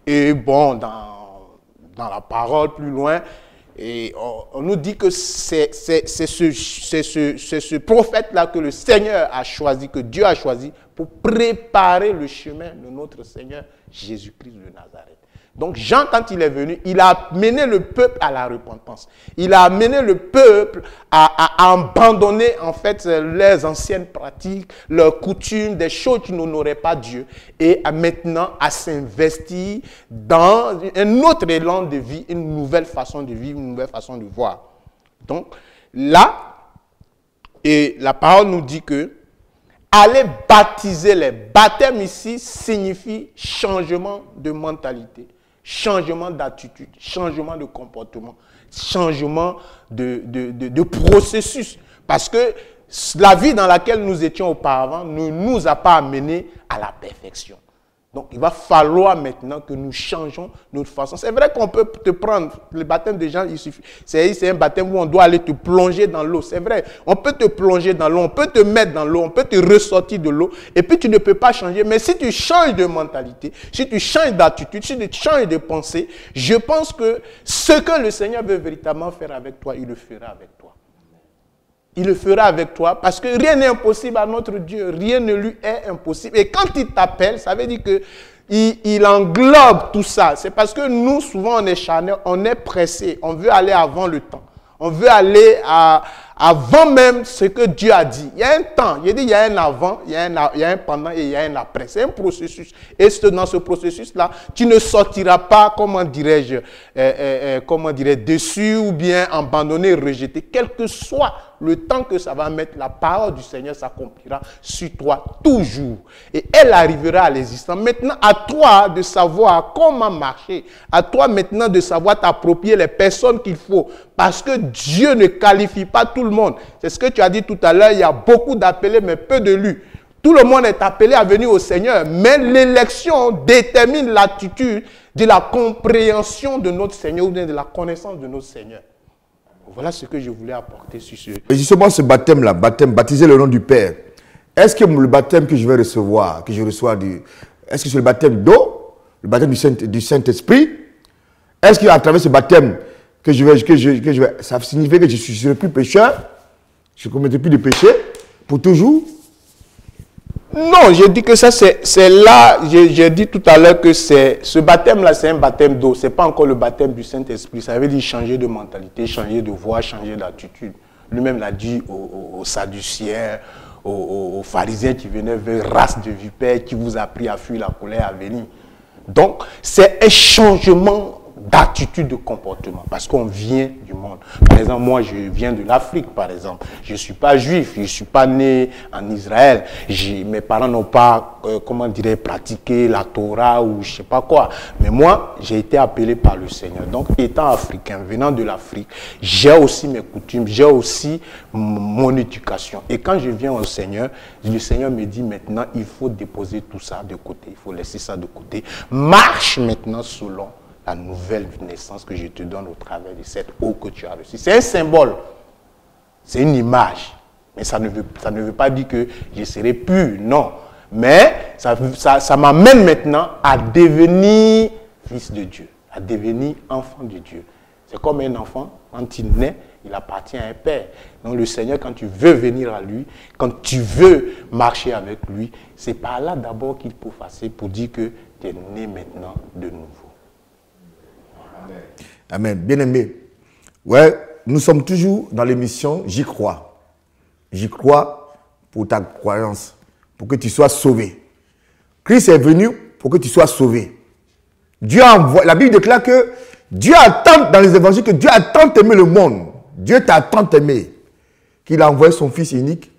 Speaker 2: Et bon, dans la parole plus loin, et on nous dit que c'est ce prophète-là que le Seigneur a choisi, que Dieu a choisi pour préparer le chemin de notre Seigneur Jésus-Christ de Nazareth. Donc Jean, quand il est venu, il a amené le peuple à la repentance. Il a amené le peuple à abandonner en fait leurs anciennes pratiques, leurs coutumes, des choses qui n'honoraient pas Dieu. Et maintenant à s'investir dans un autre élan de vie, une nouvelle façon de vivre, une nouvelle façon de voir. Donc là, et la parole nous dit que aller baptiser les baptêmes ici signifie changement de mentalité. Changement d'attitude, changement de comportement, changement de processus. Parce que la vie dans laquelle nous étions auparavant ne nous a pas amenés à la perfection. Donc, il va falloir maintenant que nous changeons notre façon. C'est vrai qu'on peut te prendre, le baptême des gens, il suffit. C'est un baptême où on doit aller te plonger dans l'eau. C'est vrai, on peut te plonger dans l'eau, on peut te mettre dans l'eau, on peut te ressortir de l'eau, et puis tu ne peux pas changer. Mais si tu changes de mentalité, si tu changes d'attitude, si tu changes de pensée, je pense que ce que le Seigneur veut véritablement faire avec toi, il le fera avec toi. Il le fera avec toi parce que rien n'est impossible à notre Dieu. Rien ne lui est impossible. Et quand il t'appelle, ça veut dire qu'il englobe tout ça. C'est parce que nous, souvent, on est charnel, on est pressé. On veut aller avant le temps. On veut aller avant même ce que Dieu a dit. Il y a un temps. Il dit il y a un avant, il y a un pendant et il y a un après. C'est un processus. Et dans ce processus-là, tu ne sortiras pas, comment dirais-je, déçu ou bien abandonné, rejeté. Quel que soit le temps que ça va mettre, la parole du Seigneur s'accomplira sur toi toujours. Et elle arrivera à l'existence. Maintenant, à toi de savoir comment marcher. À toi maintenant de savoir t'approprier les personnes qu'il faut. Parce que Dieu ne qualifie pas tout le monde. C'est ce que tu as dit tout à l'heure. Il y a beaucoup d'appelés, mais peu d'élus. Tout le monde est appelé à venir au Seigneur. Mais l'élection détermine l'attitude de la compréhension de notre Seigneur ou bien de la connaissance de notre Seigneur. Voilà ce que je voulais apporter sur ce.
Speaker 1: Et justement, ce baptême-là, baptisé le nom du Père, est-ce que le baptême que je vais recevoir, est-ce que c'est le baptême d'eau, le baptême du Saint-Esprit? Est-ce qu'à travers ce baptême ça signifie que je ne serai plus pécheur, je ne commettrai plus de péché pour toujours?
Speaker 2: Non, j'ai dit que ça, c'est là, j'ai dit tout à l'heure que ce baptême-là, c'est un baptême d'eau. Ce n'est pas encore le baptême du Saint-Esprit. Ça veut dire changer de mentalité, changer de voix, changer d'attitude. Lui-même l'a dit aux Sadduciens, aux pharisiens qui venaient vers race de vipères qui vous a appris à fuir la colère à venir. Donc, c'est un changement d'attitude, de comportement, parce qu'on vient du monde. Par exemple, moi, je viens de l'Afrique, par exemple. Je ne suis pas juif, je ne suis pas né en Israël. Mes parents n'ont pas, comment dirais, pratiqué la Torah ou je ne sais pas quoi. Mais moi, j'ai été appelé par le Seigneur. Donc, étant africain, venant de l'Afrique, j'ai aussi mes coutumes, j'ai aussi mon éducation. Et quand je viens au Seigneur, le Seigneur me dit maintenant, il faut déposer tout ça de côté, il faut laisser ça de côté. Marche maintenant selon la nouvelle naissance que je te donne au travers de cette eau que tu as reçue. C'est un symbole, c'est une image, mais ça ne veut pas dire que je serai pur, non. Mais ça m'amène maintenant à devenir fils de Dieu, à devenir enfant de Dieu. C'est comme un enfant, quand il naît, il appartient à un père. Donc le Seigneur, quand tu veux venir à lui, quand tu veux marcher avec lui, c'est par là d'abord qu'il faut passer pour dire que tu es né maintenant de nouveau.
Speaker 1: Amen. Bien-aimé, ouais, nous sommes toujours dans l'émission J'y crois. J'y crois pour ta croyance, pour que tu sois sauvé. Christ est venu pour que tu sois sauvé. Dieu a envoyé, la Bible déclare que Dieu a tant, dans les évangiles, que Dieu a tant aimé le monde. Dieu t'a tant aimé qu'il a envoyé son Fils unique,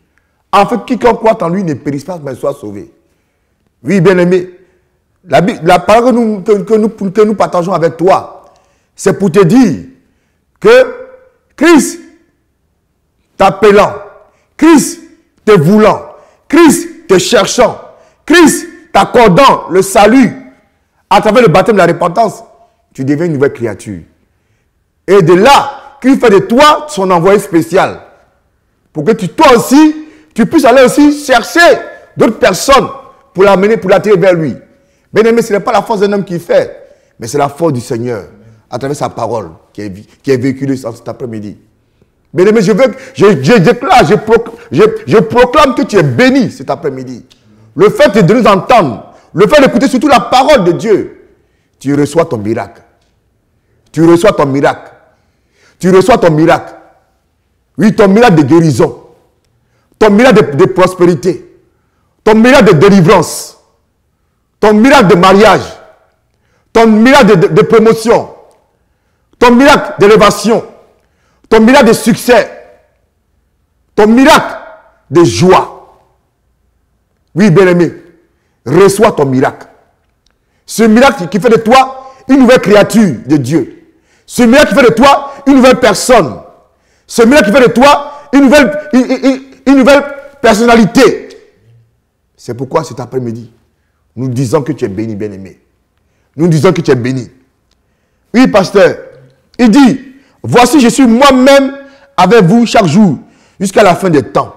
Speaker 1: en fait, quiconque croit en lui ne périsse pas, mais soit sauvé. Oui, bien-aimé, la parole que nous partageons avec toi, c'est pour te dire que Christ t'appelant, Christ te voulant, Christ te cherchant, Christ t'accordant le salut à travers le baptême de la repentance, tu deviens une nouvelle créature. Et de là, qu'il fait de toi son envoyé spécial. Pour que toi aussi, tu puisses aller aussi chercher d'autres personnes pour l'amener, pour l'attirer vers lui. Bien aimé, ce n'est pas la force d'un homme qui fait, mais c'est la force du Seigneur, à travers sa parole qui est véhiculée cet après-midi. Bien aimé, je déclare, je proclame que tu es béni cet après-midi. Le fait de nous entendre, le fait d'écouter surtout la parole de Dieu, tu reçois ton miracle. Tu reçois ton miracle. Tu reçois ton miracle. Oui, ton miracle de guérison. Ton miracle de prospérité. Ton miracle de délivrance. Ton miracle de mariage. Ton miracle de promotion. Ton miracle d'élévation. Ton miracle de succès. Ton miracle de joie. Oui, bien-aimé, reçois ton miracle. Ce miracle qui fait de toi une nouvelle créature de Dieu. Ce miracle qui fait de toi une nouvelle personne. Ce miracle qui fait de toi une nouvelle personnalité. C'est pourquoi cet après-midi, nous disons que tu es béni, bien-aimé. Nous disons que tu es béni. Oui, pasteur, il dit, voici, je suis moi-même avec vous chaque jour, jusqu'à la fin des temps.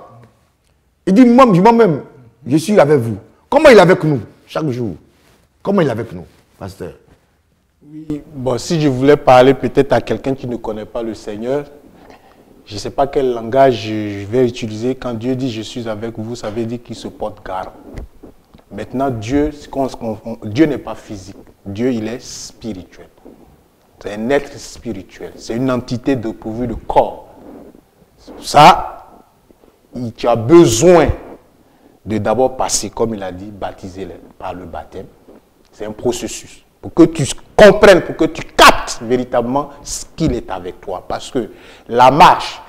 Speaker 1: Il dit, moi-même, je suis avec vous. Comment il est avec nous, chaque jour? Comment il est avec nous, pasteur?
Speaker 2: Oui, bon, si je voulais parler peut-être à quelqu'un qui ne connaît pas le Seigneur, je ne sais pas quel langage je vais utiliser. Quand Dieu dit « je suis avec vous », ça veut dire qu'il se porte garde. Maintenant, Dieu n'est pas physique. Dieu, il est spirituel. C'est un être spirituel. C'est une entité dépourvue de corps. Ça, tu as besoin de d'abord passer, comme il a dit, baptiser par le baptême. C'est un processus. Pour que tu comprennes, pour que tu captes véritablement ce qu'il est avec toi. Parce que la marche,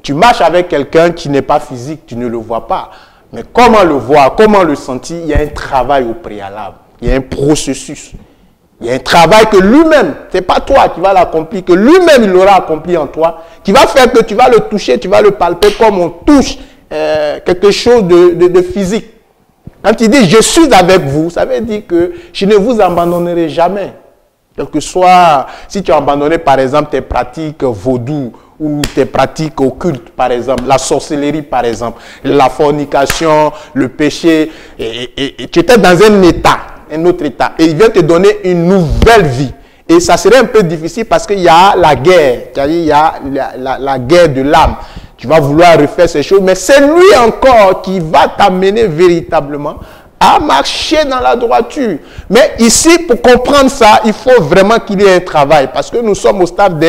Speaker 2: tu marches avec quelqu'un qui n'est pas physique, tu ne le vois pas. Mais comment le voir, comment le sentir? Il y a un travail au préalable. Il y a un processus. Il y a un travail que lui-même, ce n'est pas toi qui vas l'accomplir, que lui-même il l'aura accompli en toi, qui va faire que tu vas le toucher, tu vas le palper comme on touche quelque chose de physique. Quand il dit « je suis avec vous », ça veut dire que je ne vous abandonnerai jamais. Quel que soit, si tu as abandonné par exemple tes pratiques vaudou ou tes pratiques occultes par exemple, la sorcellerie par exemple, la fornication, le péché, et tu étais dans un état, un autre état, et il vient te donner une nouvelle vie. Et ça serait un peu difficile parce qu'il y a la guerre, c'est-à-dire il y a la guerre de l'âme. Tu vas vouloir refaire ces choses, mais c'est lui encore qui va t'amener véritablement à marcher dans la droiture. Mais ici, pour comprendre ça, il faut vraiment qu'il y ait un travail. Parce que nous sommes au stade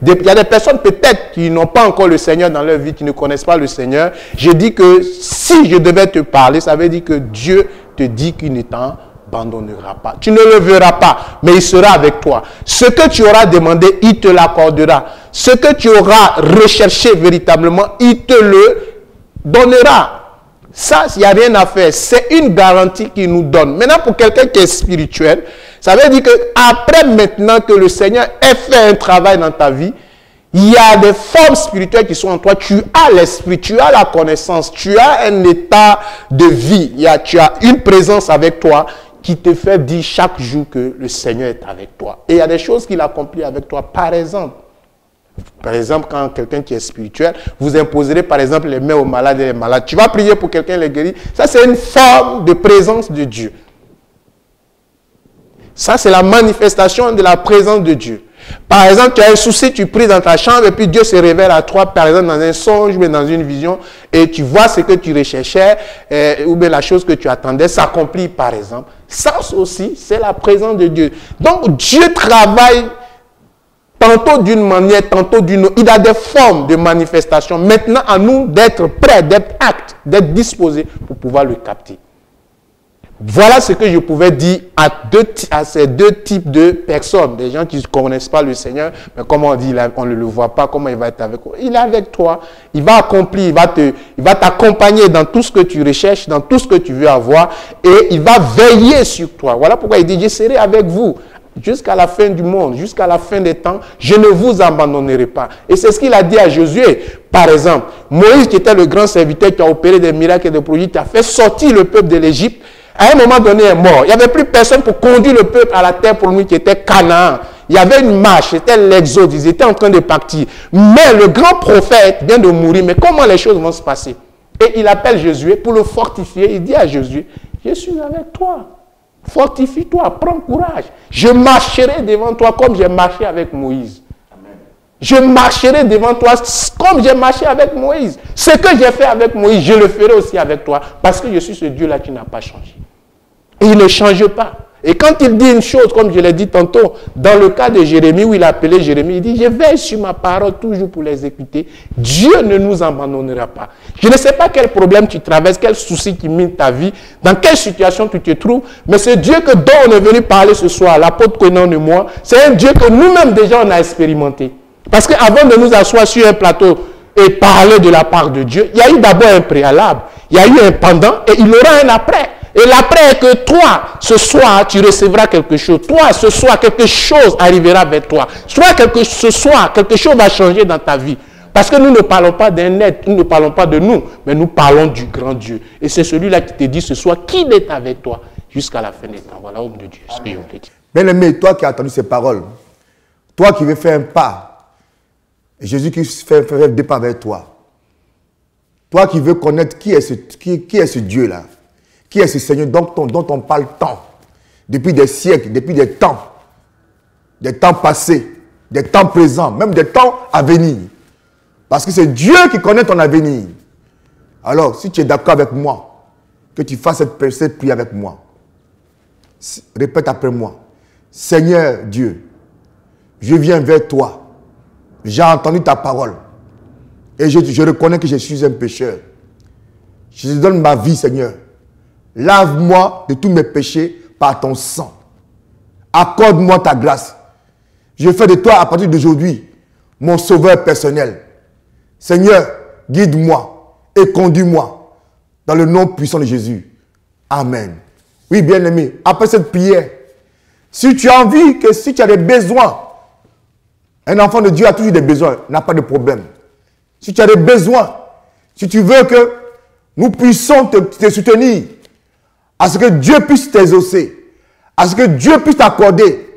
Speaker 2: il y a des personnes peut-être qui n'ont pas encore le Seigneur dans leur vie, qui ne connaissent pas le Seigneur. Je dis que si je devais te parler, ça veut dire que Dieu te dit qu'il ne t'en t'abandonnera pas. Tu ne le verras pas, mais il sera avec toi. Ce que tu auras demandé, il te l'accordera. Ce que tu auras recherché véritablement, il te le donnera. Ça, il n'y a rien à faire. C'est une garantie qu'il nous donne. Maintenant, pour quelqu'un qui est spirituel, ça veut dire qu'après maintenant que le Seigneur ait fait un travail dans ta vie, il y a des formes spirituelles qui sont en toi. Tu as l'esprit, tu as la connaissance, tu as un état de vie. Tu as une présence avec toi qui te fait dire chaque jour que le Seigneur est avec toi. Et il y a des choses qu'il accomplit avec toi. Par exemple, quand quelqu'un qui est spirituel, vous imposerez par exemple les mains aux malades et les malades. Tu vas prier pour quelqu'un, les guérir. Ça, c'est une forme de présence de Dieu. Ça, c'est la manifestation de la présence de Dieu. Par exemple, tu as un souci, tu pries dans ta chambre et puis Dieu se révèle à toi, par exemple, dans un songe ou dans une vision et tu vois ce que tu recherchais ou bien la chose que tu attendais s'accomplit, par exemple. Ça aussi, c'est la présence de Dieu. Donc, Dieu travaille tantôt d'une manière, tantôt d'une autre. Il a des formes de manifestation. Maintenant, à nous d'être prêts, d'être actes, d'être disposés pour pouvoir le capter. Voilà ce que je pouvais dire à ces deux types de personnes. Des gens qui ne connaissent pas le Seigneur, mais comme on dit, on ne le voit pas, comment il va être avec toi. Il est avec toi, il va accomplir, il va t'accompagner dans tout ce que tu recherches, dans tout ce que tu veux avoir, et il va veiller sur toi. Voilà pourquoi il dit, je serai avec vous jusqu'à la fin du monde, jusqu'à la fin des temps, je ne vous abandonnerai pas. Et c'est ce qu'il a dit à Josué. Par exemple, Moïse qui était le grand serviteur qui a opéré des miracles et des prodiges, qui a fait sortir le peuple de l'Égypte, à un moment donné est mort. Il n'y avait plus personne pour conduire le peuple à la terre pour lui qui était Canaan. Il y avait une marche, c'était l'exode, ils étaient en train de partir. Mais le grand prophète vient de mourir, mais comment les choses vont se passer? Et il appelle Josué pour le fortifier. Il dit à Josué, je suis avec toi. Fortifie-toi, prends courage. Je marcherai devant toi comme j'ai marché avec Moïse. Amen. Je marcherai devant toi comme j'ai marché avec Moïse. Ce que j'ai fait avec Moïse, je le ferai aussi avec toi. Parce que je suis ce Dieu-là qui n'a pas changé. Et il ne change pas. Et quand il dit une chose, comme je l'ai dit tantôt, dans le cas de Jérémie, où il a appelé Jérémie, il dit, je veille sur ma parole toujours pour l'exécuter. Dieu ne nous abandonnera pas. Je ne sais pas quel problème tu traverses, quel souci qui mine ta vie, dans quelle situation tu te trouves, mais c'est Dieu dont on est venu parler ce soir, l'apôtre Conan et moi, c'est un Dieu que nous-mêmes déjà on a expérimenté. Parce qu'avant de nous asseoir sur un plateau et parler de la part de Dieu, il y a eu d'abord un préalable, il y a eu un pendant et il y aura un après. Et l'après est que toi, ce soir, tu recevras quelque chose. Toi, ce soir, quelque chose arrivera vers toi. Ce soir, quelque chose va changer dans ta vie. Parce que nous ne parlons pas d'un être, nous ne parlons pas de nous, mais nous parlons du grand Dieu. Et c'est celui-là qui te dit ce soir qu'il est avec toi jusqu'à la fin des temps. Voilà, homme de Dieu, ce que je voulais dire.
Speaker 1: Bien-aimé, toi qui as entendu ces paroles, toi qui veux faire un pas, Jésus qui fait des pas vers toi, toi qui veux connaître qui est ce Dieu-là, qui est ce Seigneur dont on parle tant, depuis des siècles, depuis des temps passés, des temps présents, même des temps à venir. Parce que c'est Dieu qui connaît ton avenir. Alors, si tu es d'accord avec moi, que tu fasses cette prière avec moi, répète après moi. Seigneur Dieu, je viens vers toi. J'ai entendu ta parole. Et je reconnais que je suis un pécheur. Je te donne ma vie, Seigneur. Lave-moi de tous mes péchés par ton sang. Accorde-moi ta grâce. Je fais de toi à partir d'aujourd'hui mon sauveur personnel. Seigneur, guide-moi et conduis-moi dans le nom puissant de Jésus. Amen. Oui, bien-aimé, après cette prière, si tu as envie que si tu as des besoins, un enfant de Dieu a toujours des besoins, n'a pas de problème. Si tu as des besoins, si tu veux que nous puissions te soutenir, à ce que Dieu puisse t'exaucer, à ce que Dieu puisse t'accorder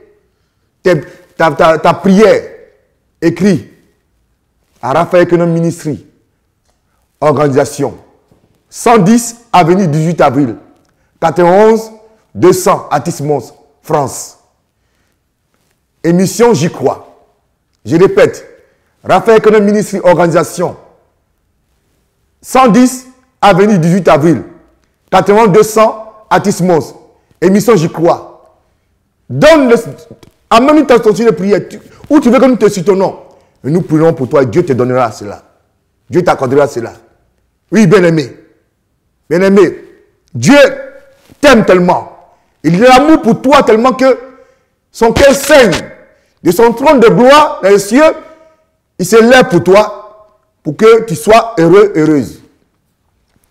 Speaker 1: ta prière, écrit à Raphaël Kenon Ministry, organisation, 110 avenue 18 avril, 91 200 Atis-Mons, France. Émission J'y crois. Je répète, Raphaël Kenon Ministry, organisation, 110 avenue 18 avril, 91 200 Atis-Mons, émission J'y crois. Amène-nous ta source de prière. Où tu veux que nous te soutenons. Et nous prierons pour toi et Dieu te donnera cela. Dieu t'accordera cela. Oui, bien-aimé. Bien-aimé. Dieu t'aime tellement. Il a l'amour pour toi tellement que son cœur saigne. De son trône de gloire dans les cieux, il se lève pour toi, pour que tu sois heureux, heureuse.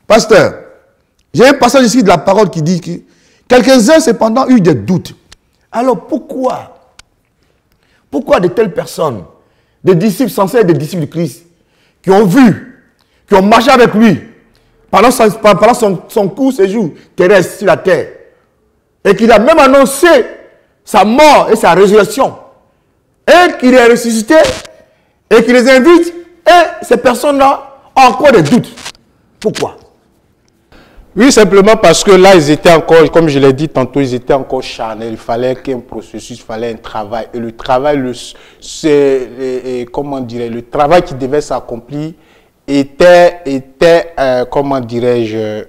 Speaker 1: Pasteur, j'ai un passage ici de la parole qui dit que quelques-uns cependant eu des doutes. Alors pourquoi de telles personnes, des disciples censés être des disciples de Christ, qui ont vu, qui ont marché avec lui pendant son court séjour terrestre sur la terre, et qu'il a même annoncé sa mort et sa résurrection, et qu'il est ressuscité, et qu'il les invite, et ces personnes-là ont encore des doutes. Pourquoi?
Speaker 2: Oui, simplement parce que là, ils étaient encore, comme je l'ai dit tantôt, ils étaient encore charnels. Il fallait qu'un processus, il fallait un travail. Et le travail, comment dirais, le travail qui devait s'accomplir était comment dirais-je,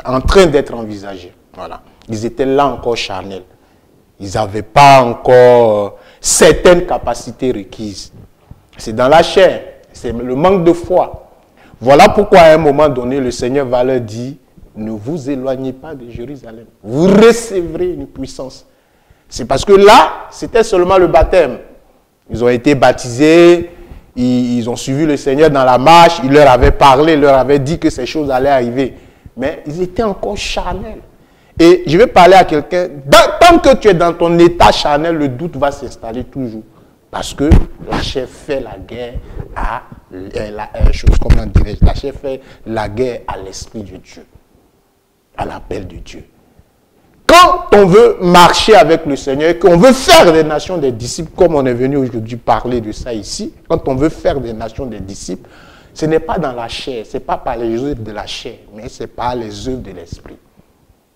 Speaker 2: en train d'être envisagé. Voilà. Ils étaient là encore charnels. Ils n'avaient pas encore certaines capacités requises. C'est dans la chair, c'est le manque de foi. Voilà pourquoi à un moment donné, le Seigneur va leur dire, ne vous éloignez pas de Jérusalem. Vous recevrez une puissance. C'est parce que là, c'était seulement le baptême. Ils ont été baptisés, ils ont suivi le Seigneur dans la marche, il leur avait parlé, il leur avait dit que ces choses allaient arriver. Mais ils étaient encore charnels. Et je vais parler à quelqu'un, tant que tu es dans ton état charnel, le doute va s'installer toujours. Parce que la chair fait la guerre à la chair fait la guerre à l'Esprit de Dieu, à l'appel de Dieu. Quand on veut marcher avec le Seigneur, qu'on veut faire des nations des disciples, comme on est venu aujourd'hui parler de ça ici, quand on veut faire des nations des disciples, ce n'est pas dans la chair, ce n'est pas par les œuvres de la chair, mais c'est par les œuvres de l'Esprit.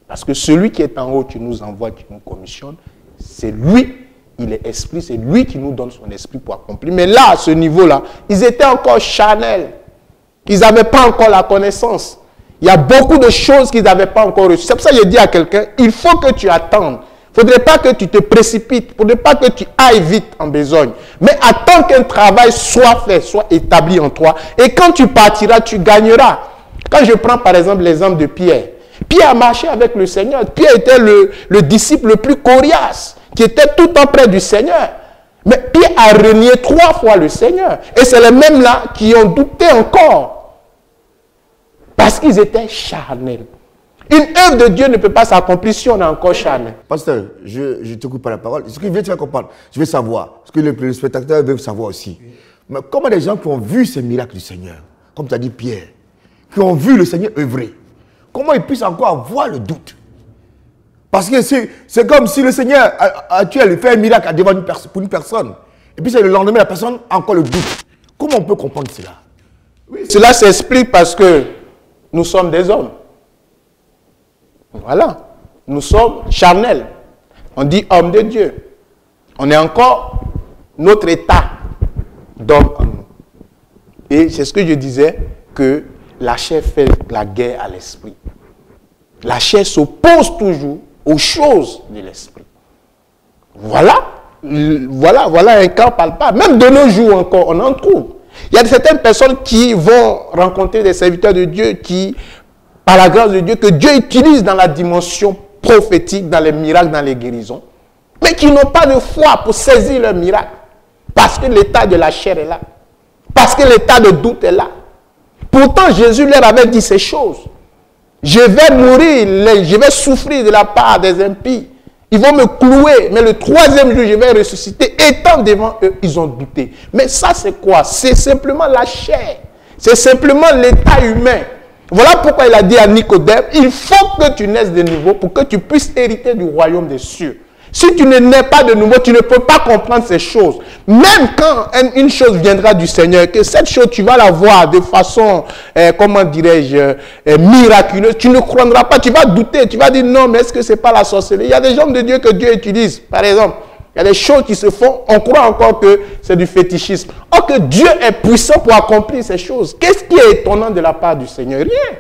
Speaker 2: Parce que celui qui est en haut, qui nous envoie, qui nous commissionne, c'est lui. Il est esprit, c'est lui qui nous donne son esprit pour accomplir. Mais là, à ce niveau-là, ils étaient encore charnels. Ils n'avaient pas encore la connaissance. Il y a beaucoup de choses qu'ils n'avaient pas encore reçues. C'est pour ça que je dis à quelqu'un, il faut que tu attendes. Il ne faudrait pas que tu te précipites. Il ne faudrait pas que tu ailles vite en besogne. Mais attends qu'un travail soit fait, soit établi en toi. Et quand tu partiras, tu gagneras. Quand je prends par exemple l'exemple de Pierre. Pierre a marché avec le Seigneur. Pierre était le disciple le plus coriace, qui était tout le temps près du Seigneur. Mais Pierre a renié 3 fois le Seigneur. Et c'est les mêmes-là qui ont douté encore. Parce qu'ils étaient charnels. Une œuvre de Dieu ne peut pas s'accomplir si on est encore charnel.
Speaker 1: Pasteur, je te coupe pas la parole. Ce que je veux te faire comprendre, je veux savoir, ce que le spectateur veut savoir aussi. Mais comment des gens qui ont vu ces miracles du Seigneur, comme tu as dit Pierre, qui ont vu le Seigneur œuvrer, comment ils puissent encore avoir le doute? Parce que c'est comme si le Seigneur actuel fait un miracle devant pour une personne. Et puis c'est le lendemain, la personne a encore le doute. Comment on peut comprendre cela?
Speaker 2: Oui, cela s'explique parce que nous sommes des hommes. Voilà. Nous sommes charnels. On dit homme de Dieu. On est encore notre état d'homme en nous. Et c'est ce que je disais, que la chair fait la guerre à l'esprit. La chair s'oppose toujours aux choses de l'esprit. Voilà un cas palpable. Même de nos jours encore, on en trouve. Il y a certaines personnes qui vont rencontrer des serviteurs de Dieu qui, par la grâce de Dieu, que Dieu utilise dans la dimension prophétique, dans les miracles, dans les guérisons, mais qui n'ont pas de foi pour saisir leur miracle. Parce que l'état de la chair est là. Parce que l'état de doute est là. Pourtant, Jésus leur avait dit ces choses. Je vais mourir, je vais souffrir de la part des impies. Ils vont me clouer, mais le 3e jour, je vais ressusciter. Étant devant eux, ils ont douté. Mais ça, c'est quoi? C'est simplement la chair. C'est simplement l'état humain. Voilà pourquoi il a dit à Nicodème, il faut que tu naisses de nouveau pour que tu puisses hériter du royaume des cieux. Si tu ne nais pas de nouveau, tu ne peux pas comprendre ces choses. Même quand une chose viendra du Seigneur, que cette chose, tu vas la voir de façon, comment dirais-je, miraculeuse, tu ne croiras pas, tu vas douter, tu vas dire non, mais est-ce que ce n'est pas la sorcellerie? Il y a des gens de Dieu que Dieu utilise, par exemple. Il y a des choses qui se font, on croit encore que c'est du fétichisme. Or que Dieu est puissant pour accomplir ces choses. Qu'est-ce qui est étonnant de la part du Seigneur? Rien.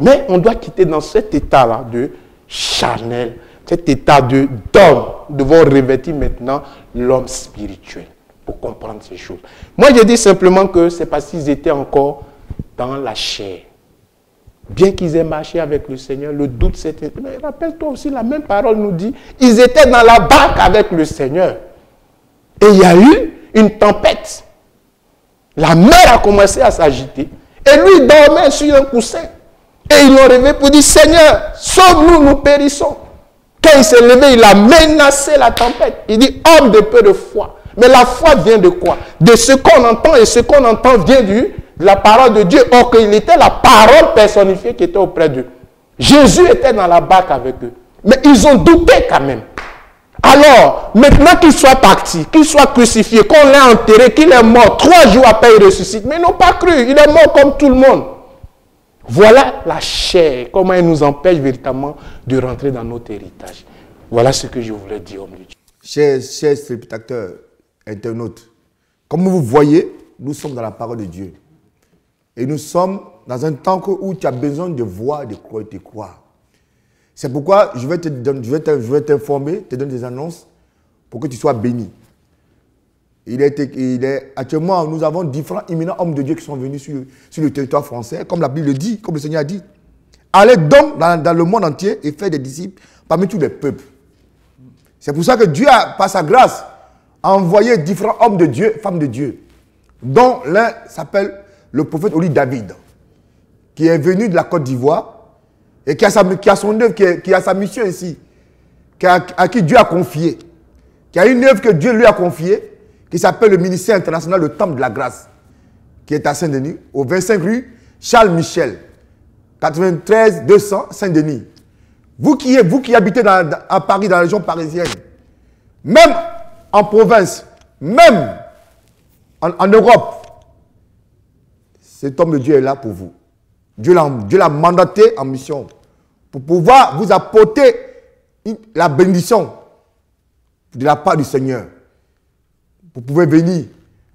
Speaker 2: Mais on doit quitter dans cet état-là de charnel, cet état d'homme. Nous devons revêtir maintenant l'homme spirituel pour comprendre ces choses. Moi, je dis simplement que c'est parce qu'ils étaient encore dans la chair. Bien qu'ils aient marché avec le Seigneur, le doute s'était... Mais rappelle-toi aussi, la même parole nous dit, ils étaient dans la barque avec le Seigneur. Et il y a eu une tempête. La mer a commencé à s'agiter. Et lui dormait sur un coussin. Et ils l'ont rêvé pour dire, Seigneur, sauve-nous, nous périssons. Quand il s'est levé, il a menacé la tempête. Il dit, homme de peu de foi. Mais la foi vient de quoi? De ce qu'on entend, et ce qu'on entend vient de la parole de Dieu. Or qu'il était la parole personnifiée qui était auprès d'eux. Jésus était dans la barque avec eux. Mais ils ont douté quand même. Alors, maintenant qu'il soit parti, qu'il soit crucifié, qu'on l'ait enterré, qu'il est mort, 3 jours après il ressuscite, mais ils n'ont pas cru, il est mort comme tout le monde. Voilà la chair, comment elle nous empêche véritablement de rentrer dans notre héritage. Voilà ce que je voulais dire, homme de Dieu.
Speaker 1: Chers spectateurs, internautes, comme vous voyez, nous sommes dans la parole de Dieu. Et nous sommes dans un temps où tu as besoin de voir, de croire et de croire. C'est pourquoi je vais t'informer, te donner des annonces pour que tu sois béni. Actuellement, nous avons différents éminents hommes de Dieu qui sont venus sur le territoire français, comme la Bible le dit, comme le Seigneur a dit. Allez donc dans le monde entier et faites des disciples parmi tous les peuples. C'est pour ça que Dieu, par sa grâce, a envoyé différents hommes de Dieu, femmes de Dieu, dont l'un s'appelle le prophète Oli David, qui est venu de la Côte d'Ivoire, et qui a son œuvre, qui a sa mission ici, à qui Dieu a confié, qui a une œuvre que Dieu lui a confiée, qui s'appelle le ministère international, le Temple de la Grâce, qui est à Saint-Denis, au 25 rue Charles Michel, 93 200 Saint-Denis. Vous qui habitez à Paris, dans la région parisienne, même en province, même en Europe, cet homme de Dieu est là pour vous. Dieu l'a mandaté en mission pour pouvoir vous apporter la bénédiction de la part du Seigneur. Vous pouvez venir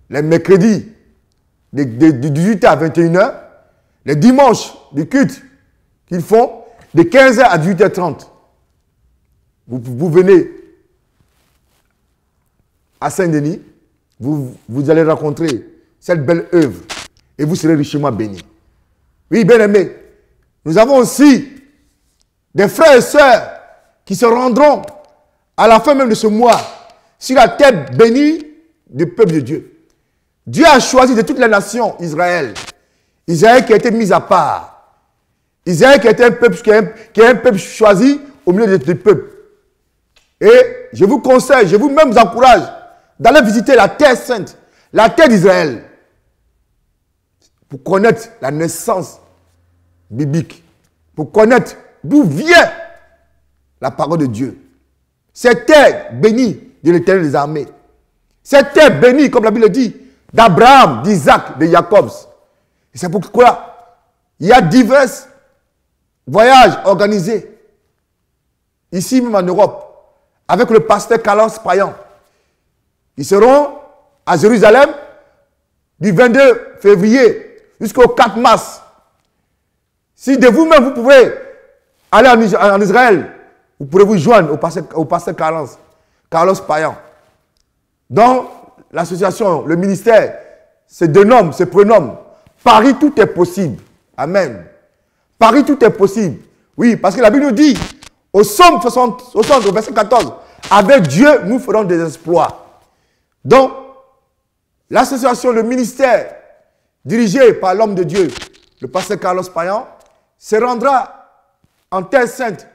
Speaker 1: les mercredis de 18h à 21h, les dimanches de culte qu'ils font de 15h à 18h30. Vous venez à Saint-Denis, vous allez rencontrer cette belle œuvre et vous serez richement bénis. Oui, bien aimé, nous avons aussi des frères et sœurs qui se rendront à la fin même de ce mois sur la tête bénie du peuple de Dieu. Dieu a choisi de toutes les nations Israël. Israël qui a été mis à part. Israël qui a été un peuple, qui est un peuple choisi au milieu des peuples. Et je vous conseille, je vous même vous encourage d'aller visiter la terre sainte, la terre d'Israël, pour connaître la naissance biblique, pour connaître d'où vient la parole de Dieu. Cette terre bénie de l'Éternel des armées. Cette terre bénie, comme la Bible dit, d'Abraham, d'Isaac, de Jacob. Et c'est pourquoi il y a divers voyages organisés, ici même en Europe, avec le pasteur Carlos Payan. Ils seront à Jérusalem du 22 février jusqu'au 4 mars. Si de vous-même, vous pouvez aller en Israël, vous pourrez vous joindre au pasteur Carlos Payan. Dans l'association, le ministère, se dénomme, se prénomme Paris, tout est possible. Amen. Paris, tout est possible. Oui, parce que la Bible nous dit, au Somme 60, au verset 14, avec Dieu, nous ferons des exploits. Donc, l'association, le ministère, dirigé par l'homme de Dieu, le pasteur Carlos Payan, se rendra en terre sainte,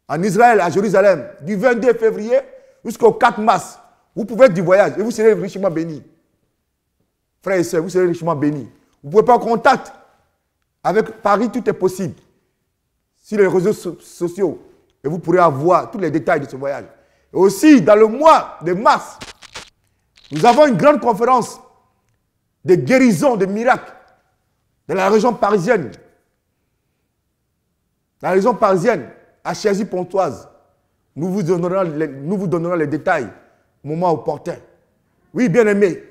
Speaker 1: en Israël, à Jérusalem, du 22 février jusqu'au 4 mars. Vous pouvez être du voyage et vous serez richement bénis. Frères et sœurs, vous serez richement bénis. Vous pouvez prendre contact avec Paris, tout est possible. Sur les réseaux sociaux. Et vous pourrez avoir tous les détails de ce voyage. Et aussi, dans le mois de mars, nous avons une grande conférence de guérison, de miracles dans la région parisienne. Dans la région parisienne, à Chergy-Pontoise. Nous vous donnerons les détails au moment opportun. Oui, bien aimé,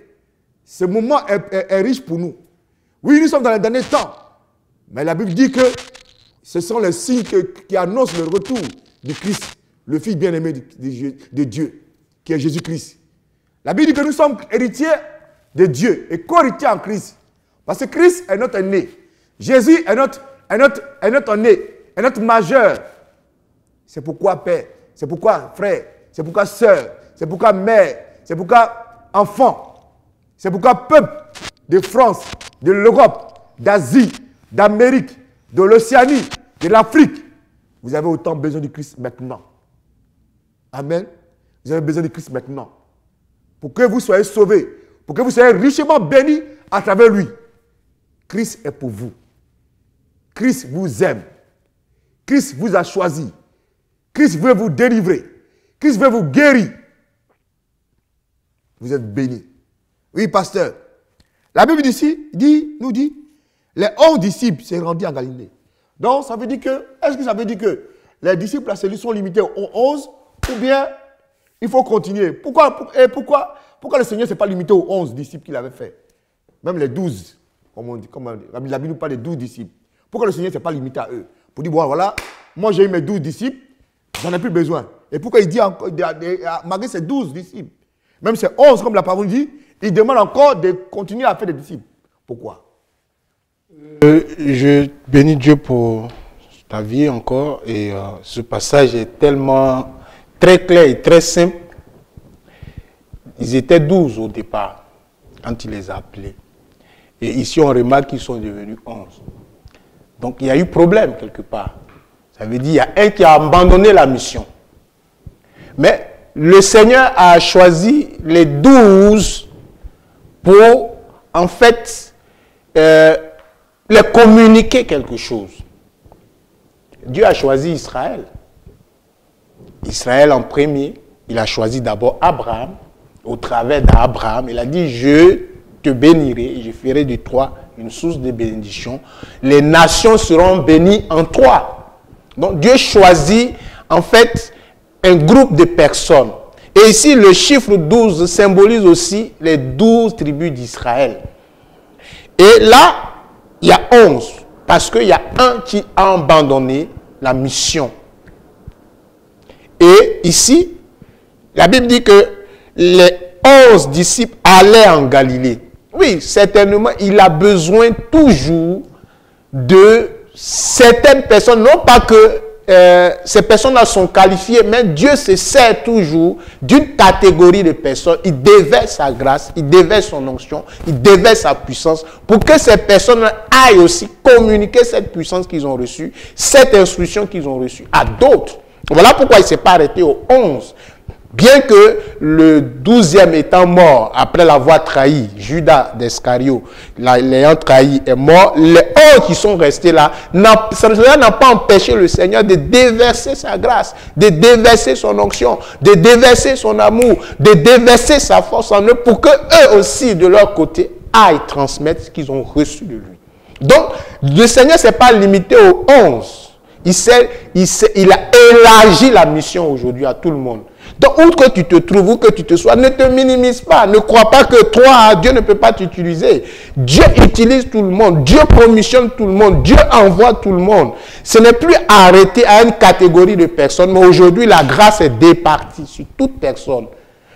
Speaker 1: ce moment est riche pour nous. Oui, nous sommes dans les derniers temps. Mais la Bible dit que ce sont les signes qui annoncent le retour du Christ, le Fils bien-aimé de Dieu, qui est Jésus-Christ. La Bible dit que nous sommes héritiers de Dieu et co-héritiers en Christ. Parce que Christ est notre aîné. Jésus est notre un autre majeur. C'est pourquoi père, c'est pourquoi frère, c'est pourquoi sœur, c'est pourquoi mère, c'est pourquoi enfant, c'est pourquoi peuple de France, de l'Europe, d'Asie, d'Amérique, de l'Océanie, de l'Afrique. Vous avez autant besoin du Christ maintenant. Amen. Vous avez besoin du Christ maintenant. Pour que vous soyez sauvés, pour que vous soyez richement bénis à travers lui. Christ est pour vous. Christ vous aime. Christ vous a choisi. Christ veut vous délivrer. Christ veut vous guérir. Vous êtes bénis. Oui, pasteur. La Bible ici nous dit, les 11 disciples s'est rendus en Galilée. Donc, ça veut dire que, est-ce que ça veut dire que les disciples à celui sont limités aux 11 ou bien il faut continuer? Pourquoi le Seigneur ne s'est pas limité aux 11 disciples qu'il avait fait? Même les 12, comme on dit, la Bible nous parle des 12 disciples. Pourquoi le Seigneur ne s'est pas limité à eux? Pour dire, bon, voilà, moi j'ai eu mes 12 disciples, j'en ai plus besoin. Et pourquoi il dit encore, malgré ces 12 disciples, même ces 11, comme la parole dit, il demande encore de continuer à faire des disciples. Pourquoi?
Speaker 2: Je bénis Dieu pour ta vie encore. Et ce passage est tellement très clair et très simple. Ils étaient 12 au départ, quand il les a appelés. Et ici, on remarque qu'ils sont devenus 11. Donc, il y a eu problème quelque part. Ça veut dire qu'il y a un qui a abandonné la mission. Mais le Seigneur a choisi les 12 pour, en fait, les communiquer quelque chose. Dieu a choisi Israël. Israël en premier. Il a choisi d'abord Abraham. Au travers d'Abraham, il a dit, je te bénirai et je ferai de toi une source de bénédiction. Les nations seront bénies en toi. Donc Dieu choisit en fait un groupe de personnes. Et ici, le chiffre 12 symbolise aussi les 12 tribus d'Israël. Et là, il y a 11, parce qu'il y a un qui a abandonné la mission. Et ici, la Bible dit que les 11 disciples allaient en Galilée. Oui, certainement, il a besoin toujours de certaines personnes, non pas que ces personnes-là sont qualifiées, mais Dieu se sert toujours d'une catégorie de personnes. Il déverse sa grâce, il déverse son onction, il déverse sa puissance pour que ces personnes aillent aussi communiquer cette puissance qu'ils ont reçue, cette instruction qu'ils ont reçue à d'autres. Voilà pourquoi il ne s'est pas arrêté aux 11. Bien que le 12e étant mort, après l'avoir trahi, Judas d'Iscario, l'ayant trahi, est mort, les 11 qui sont restés là, cela n'a pas empêché le Seigneur de déverser sa grâce, de déverser son onction, de déverser son amour, de déverser sa force en eux pour que eux aussi, de leur côté, aillent transmettre ce qu'ils ont reçu de lui. Donc, le Seigneur ne s'est pas limité aux 11. Il a élargi la mission aujourd'hui à tout le monde. Donc, où que tu te trouves, où que tu te sois, ne te minimise pas. Ne crois pas que toi, Dieu ne peut pas t'utiliser. Dieu utilise tout le monde. Dieu commissionne tout le monde. Dieu envoie tout le monde. Ce n'est plus arrêté à une catégorie de personnes, mais aujourd'hui, la grâce est départie sur toute personne.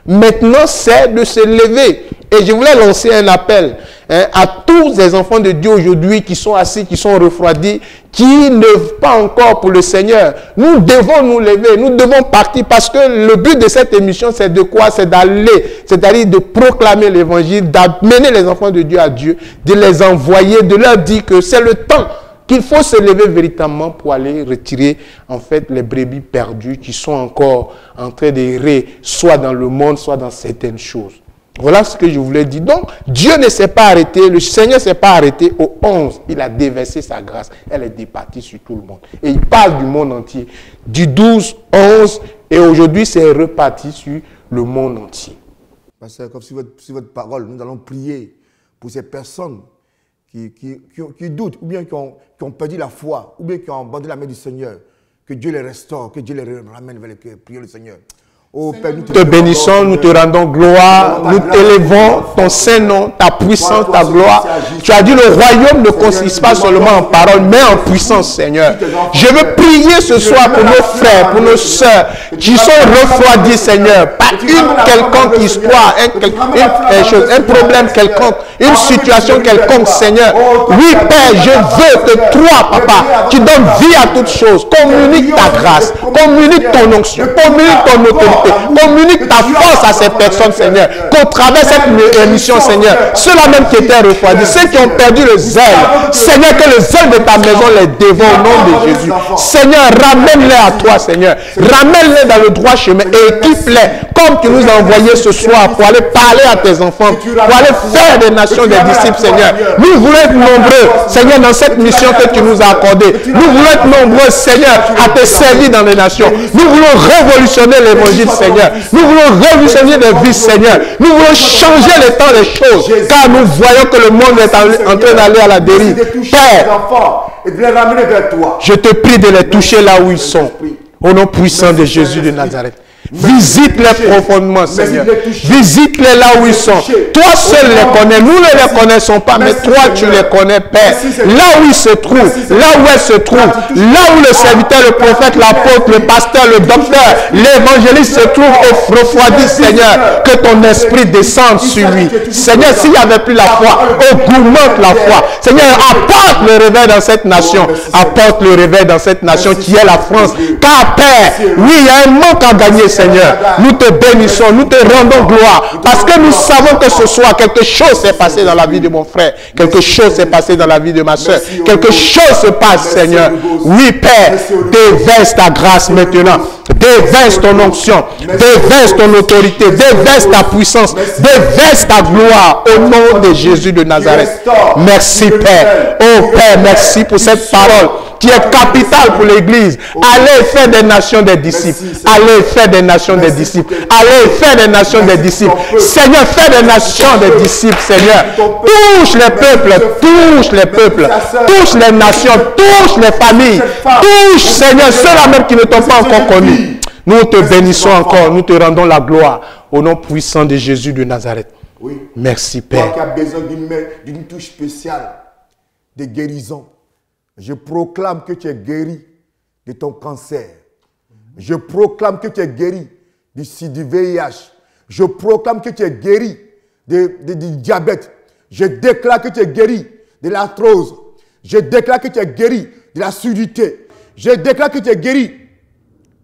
Speaker 2: Maintenant, c'est de se lever. Et je voulais lancer un appel à tous les enfants de Dieu aujourd'hui qui sont assis, qui sont refroidis, qui n'œuvrent pas encore pour le Seigneur. Nous devons nous lever, nous devons partir parce que le but de cette émission, c'est de quoi? C'est d'aller, c'est-à-dire de proclamer l'évangile, d'amener les enfants de Dieu à Dieu, de les envoyer, de leur dire que c'est le temps qu'il faut se lever véritablement pour aller retirer en fait les brebis perdues qui sont encore en train d'errer, soit dans le monde, soit dans certaines choses. Voilà ce que je voulais dire. Donc, Dieu ne s'est pas arrêté, le Seigneur ne s'est pas arrêté au 11. Il a déversé sa grâce. Elle est départie sur tout le monde. Et il parle du monde entier. Du 12, 11, et aujourd'hui, c'est reparti sur le monde entier.
Speaker 1: Pasteur, comme sur votre parole, nous allons prier pour ces personnes qui doutent, ou bien qui ont perdu la foi, ou bien qui ont abandonné la main du Seigneur. Que Dieu les restaure, que Dieu les ramène vers le cœur. Priez le Seigneur. Oh Père, nous
Speaker 2: te bénissons, nous te rendons gloire, nous t'élevons ton saint nom, ta puissance, ta gloire. Tu as dit le royaume ne consiste pas seulement en paroles, mais en puissance, Seigneur. Je veux prier ce soir pour nos frères, pour nos sœurs qui sont refroidis, Seigneur, par une quelconque histoire, un problème quelconque, une situation quelconque, Seigneur. Oui, Père, je veux que toi, Papa, tu donnes vie à toutes choses. Communique ta grâce, communique ton onction, communique ton autorité. Communique ta force à ces personnes, Seigneur, qu'au travers cette émission, Seigneur, ceux-là même qui étaient refroidis, ceux qui ont perdu le zèle, Seigneur, que le zèle de ta maison les dévore au nom de Jésus. Seigneur, ramène-les à toi, Seigneur. Ramène-les dans le droit chemin et équipe-les comme tu nous as envoyés ce soir pour aller parler à tes enfants, pour aller faire des nations des disciples, Seigneur. Nous voulons être nombreux, Seigneur, dans cette mission que tu nous as accordée. Nous voulons être nombreux, Seigneur, à te servir dans les nations. Nous voulons révolutionner l'évangile, Seigneur. Nous voulons révolutionner les vies, Seigneur. Nous voulons changer le temps des choses, car nous voyons que le monde est en train d'aller à la dérive. Père, je te prie de les toucher là où ils sont. Au nom puissant de Jésus de Nazareth. Visite-les profondément, Seigneur. Visite-les là où ils sont. Toi seul les connais. Nous ne les connaissons pas, mais toi tu les connais, Père. Là où ils se trouvent, là où elles se trouvent, là où le serviteur, le prophète, l'apôtre, le pasteur, le docteur, l'évangéliste se trouve et refroidit, Seigneur, que ton esprit descende sur lui. Seigneur, s'il n'y avait plus la foi, augmente la foi. Seigneur, apporte le réveil dans cette nation. Apporte le réveil dans cette nation qui est la France. Car, Père, oui, il y a un manque à gagner, Seigneur. Nous te bénissons, nous te rendons gloire, parce que nous savons que ce soir, quelque chose s'est passé dans la vie de mon frère, quelque chose s'est passé dans la vie de ma soeur, quelque chose se passe, Seigneur. Oui, Père, déverse ta grâce maintenant, déverse ton onction, déverse ton autorité, déverse ta puissance, déverse ta gloire au nom de Jésus de Nazareth. Merci, Père. Oh Père, merci pour cette parole qui est capitale pour l'Église. Allez faire des nations des disciples. Allez faire des nations des disciples. Allez faire des nations des disciples. Seigneur, fais des nations des disciples, Seigneur. Touche les peuples, touche les peuples, touche les nations, touche les familles. Touche, Seigneur, ceux-là même qui ne t'ont pas encore connu. Nous te bénissons encore, nous te rendons la gloire au nom puissant de Jésus de Nazareth. Merci, Père.
Speaker 1: Toi qui as besoin d'une touche spéciale de guérison, je proclame que tu es guéri de ton cancer. Je proclame que tu es guéri du VIH. Je proclame que tu es guéri du diabète. Je déclare que tu es guéri de l'arthrose. Je déclare que tu es guéri de la surdité. Je déclare que tu es guéri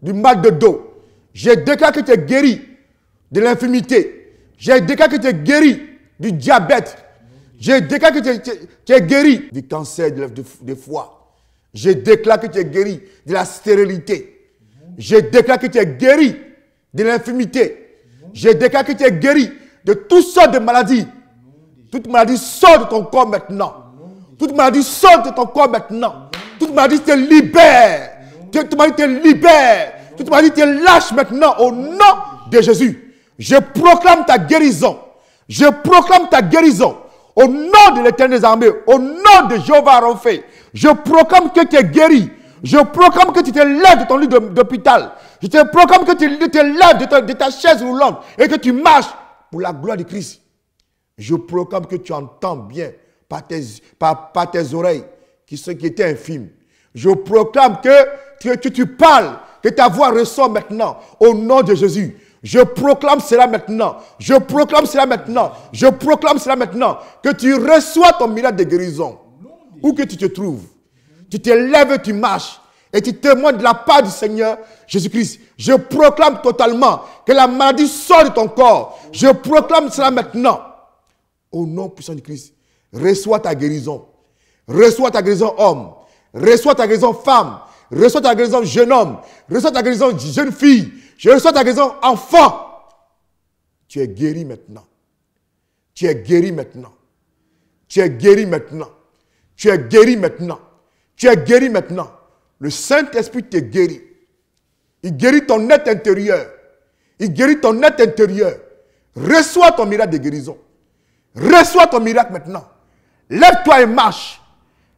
Speaker 1: du mal de dos. Je déclare que tu es guéri de l'infirmité. Je déclare que tu es guéri du diabète. Je déclare que tu es guéri du cancer de foie. Je déclare que tu es guéri de la stérilité. Je déclare que tu es guéri de l'infirmité. Je déclare que tu es guéri de toutes sortes de maladies. Toute maladie sort de ton corps maintenant. Toute maladie sort de ton corps maintenant. Toute maladie te libère. Toute maladie te libère. Toute maladie te lâche maintenant au nom de Jésus. Je proclame ta guérison. Je proclame ta guérison. Au nom de l'Éternel des armées, au nom de Jéhovah Rapha, je proclame que tu es guéri. Je proclame que tu te lèves de ton lit d'hôpital. Je te proclame que tu te lèves de ta chaise roulante et que tu marches pour la gloire de Christ. Je proclame que tu entends bien par tes oreilles qui étaient infimes. Je proclame que tu parles, que ta voix ressort maintenant au nom de Jésus. Je proclame cela maintenant. Je proclame cela maintenant. Je proclame cela maintenant. Que tu reçois ton miracle de guérison. Où que tu te trouves. Tu te lèves et tu marches. Et tu témoignes de la part du Seigneur Jésus-Christ. Je proclame totalement que la maladie sort de ton corps. Je proclame cela maintenant. Au nom puissant de Christ. Reçois ta guérison. Reçois ta guérison homme. Reçois ta guérison femme. Reçois ta guérison jeune homme. Reçois ta guérison jeune fille. Je reçois ta guérison enfant. Tu es guéri maintenant. Tu es guéri maintenant. Tu es guéri maintenant. Tu es guéri maintenant. Tu es guéri maintenant. Le Saint-Esprit te guérit. Il guérit ton être intérieur. Il guérit ton être intérieur. Reçois ton miracle de guérison. Reçois ton miracle maintenant. Lève-toi et marche.